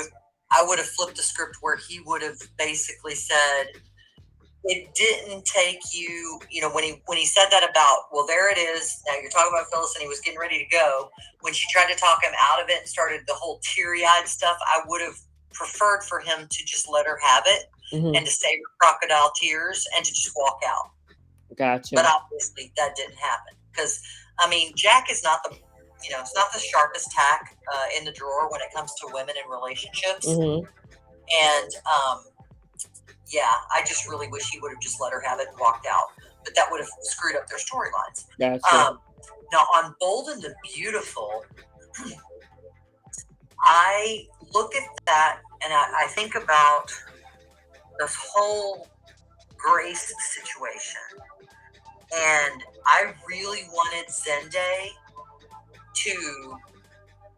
have flipped the script where he would have basically said, it didn't take you, when he said that about, well, there it is. Now you're talking about Phyllis, and he was getting ready to go. When she tried to talk him out of it and started the whole teary-eyed stuff, I would have preferred for him to just let her have it and to save her crocodile tears and to just walk out. Gotcha. But obviously that didn't happen because, I mean, Jack is not it's not the sharpest tack in the drawer when it comes to women in relationships. And yeah, I just really wish he would have just let her have it and walked out. But that would have screwed up their storylines. Gotcha. Now, on Bold and the Beautiful, I look at that and I think about this whole Grace situation. And I really wanted Zende to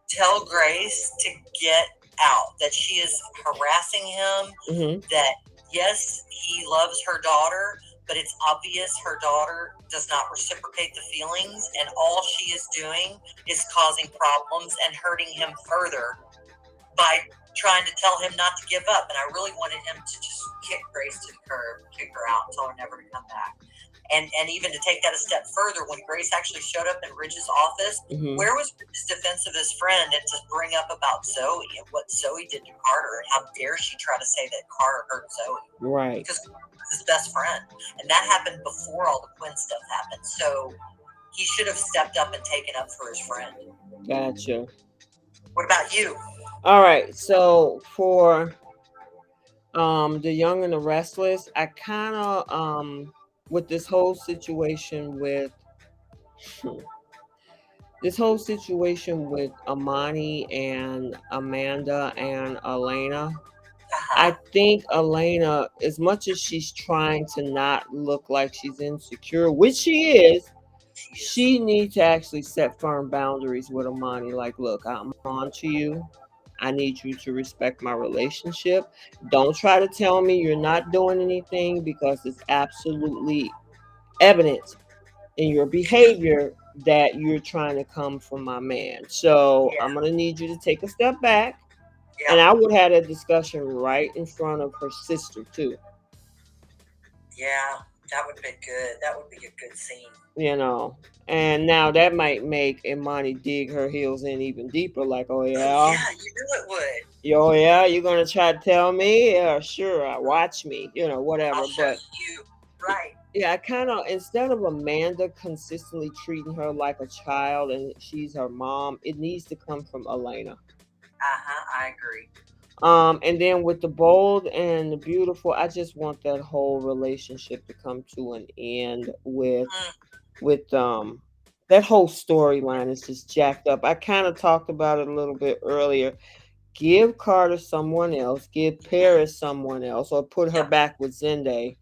tell Grace to get out, that she is harassing him, that yes, he loves her daughter, but it's obvious her daughter does not reciprocate the feelings, and all she is doing is causing problems and hurting him further by trying to tell him not to give up. And I really wanted him to just kick Grace to the curb, kick her out, and tell her never to come back. And even to take that a step further, when Grace actually showed up in Ridge's office, where was Ridge's defense of his friend, and to bring up about Zoe and what Zoe did to Carter, and how dare she try to say that Carter hurt Zoe? Right. Because his best friend. And that happened before all the Quinn stuff happened. So he should have stepped up and taken up for his friend. Gotcha. What about you? All right. So for The Young and the Restless, I kind of with this whole situation with Amani and Amanda and Elena. I think Elena, as much as she's trying to not look like she's insecure, which she is, she needs to actually set firm boundaries with Amani. Like, look, I'm on to you. I need you to respect my relationship. Don't try to tell me you're not doing anything, because it's absolutely evident in your behavior that you're trying to come from my man. So I'm going to need you to take a step back. And I would have a discussion right in front of her sister, too. Yeah, that would be good. That would be a good scene. And now that might make Imani dig her heels in even deeper, like, oh yeah, yeah, you knew it would. Oh yeah, you're gonna try to tell me? Yeah, sure. Watch me, whatever. I'll show you. Right. Yeah, I kind of, instead of Amanda consistently treating her like a child and she's her mom, it needs to come from Elena. I agree. And then with the Bold and the Beautiful, I just want that whole relationship to come to an end with that whole storyline is just jacked up. I kind of talked about it a little bit earlier. Give Carter someone else, give Paris someone else, or put her back with Zende,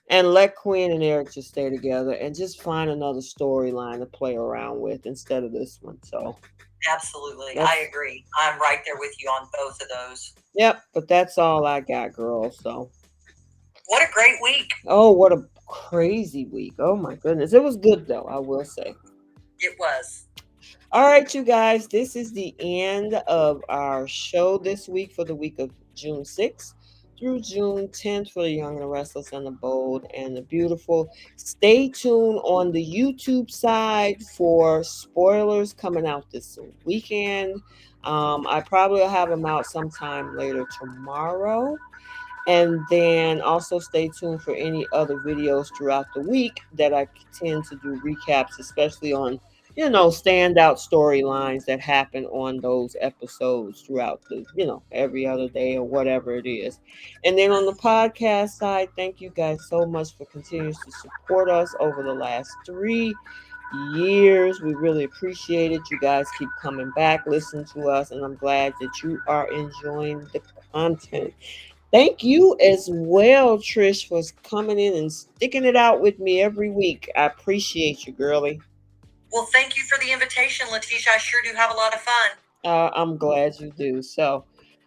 and let Quinn and Eric just stay together and just find another storyline to play around with instead of this one. So absolutely, I agree. I'm right there with you on both of those. Yep, but that's all I got, girl. So what a great week. Oh, what a crazy week. Oh my goodness. It was good though, I will say. It was. All right, you guys, this is the end of our show this week for the week of June 6th through June 10th for The Young and the Restless and the Bold and the Beautiful. Stay tuned on the YouTube side for spoilers coming out this weekend. I probably will have them out sometime later tomorrow. And then also stay tuned for any other videos throughout the week that I tend to do recaps, especially on standout storylines that happen on those episodes throughout the, every other day or whatever it is. And then on the podcast side, thank you guys so much for continuing to support us over the last 3 years. We really appreciate it. You guys keep coming back, listening to us, and I'm glad that you are enjoying the content. Thank you as well, Trish, for coming in and sticking it out with me every week. I appreciate you, girlie. Well, thank you for the invitation, Letitia. I sure do have a lot of fun. I'm glad you do. So,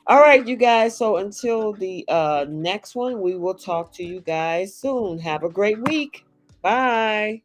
all right, you guys. So until the next one, we will talk to you guys soon. Have a great week. Bye.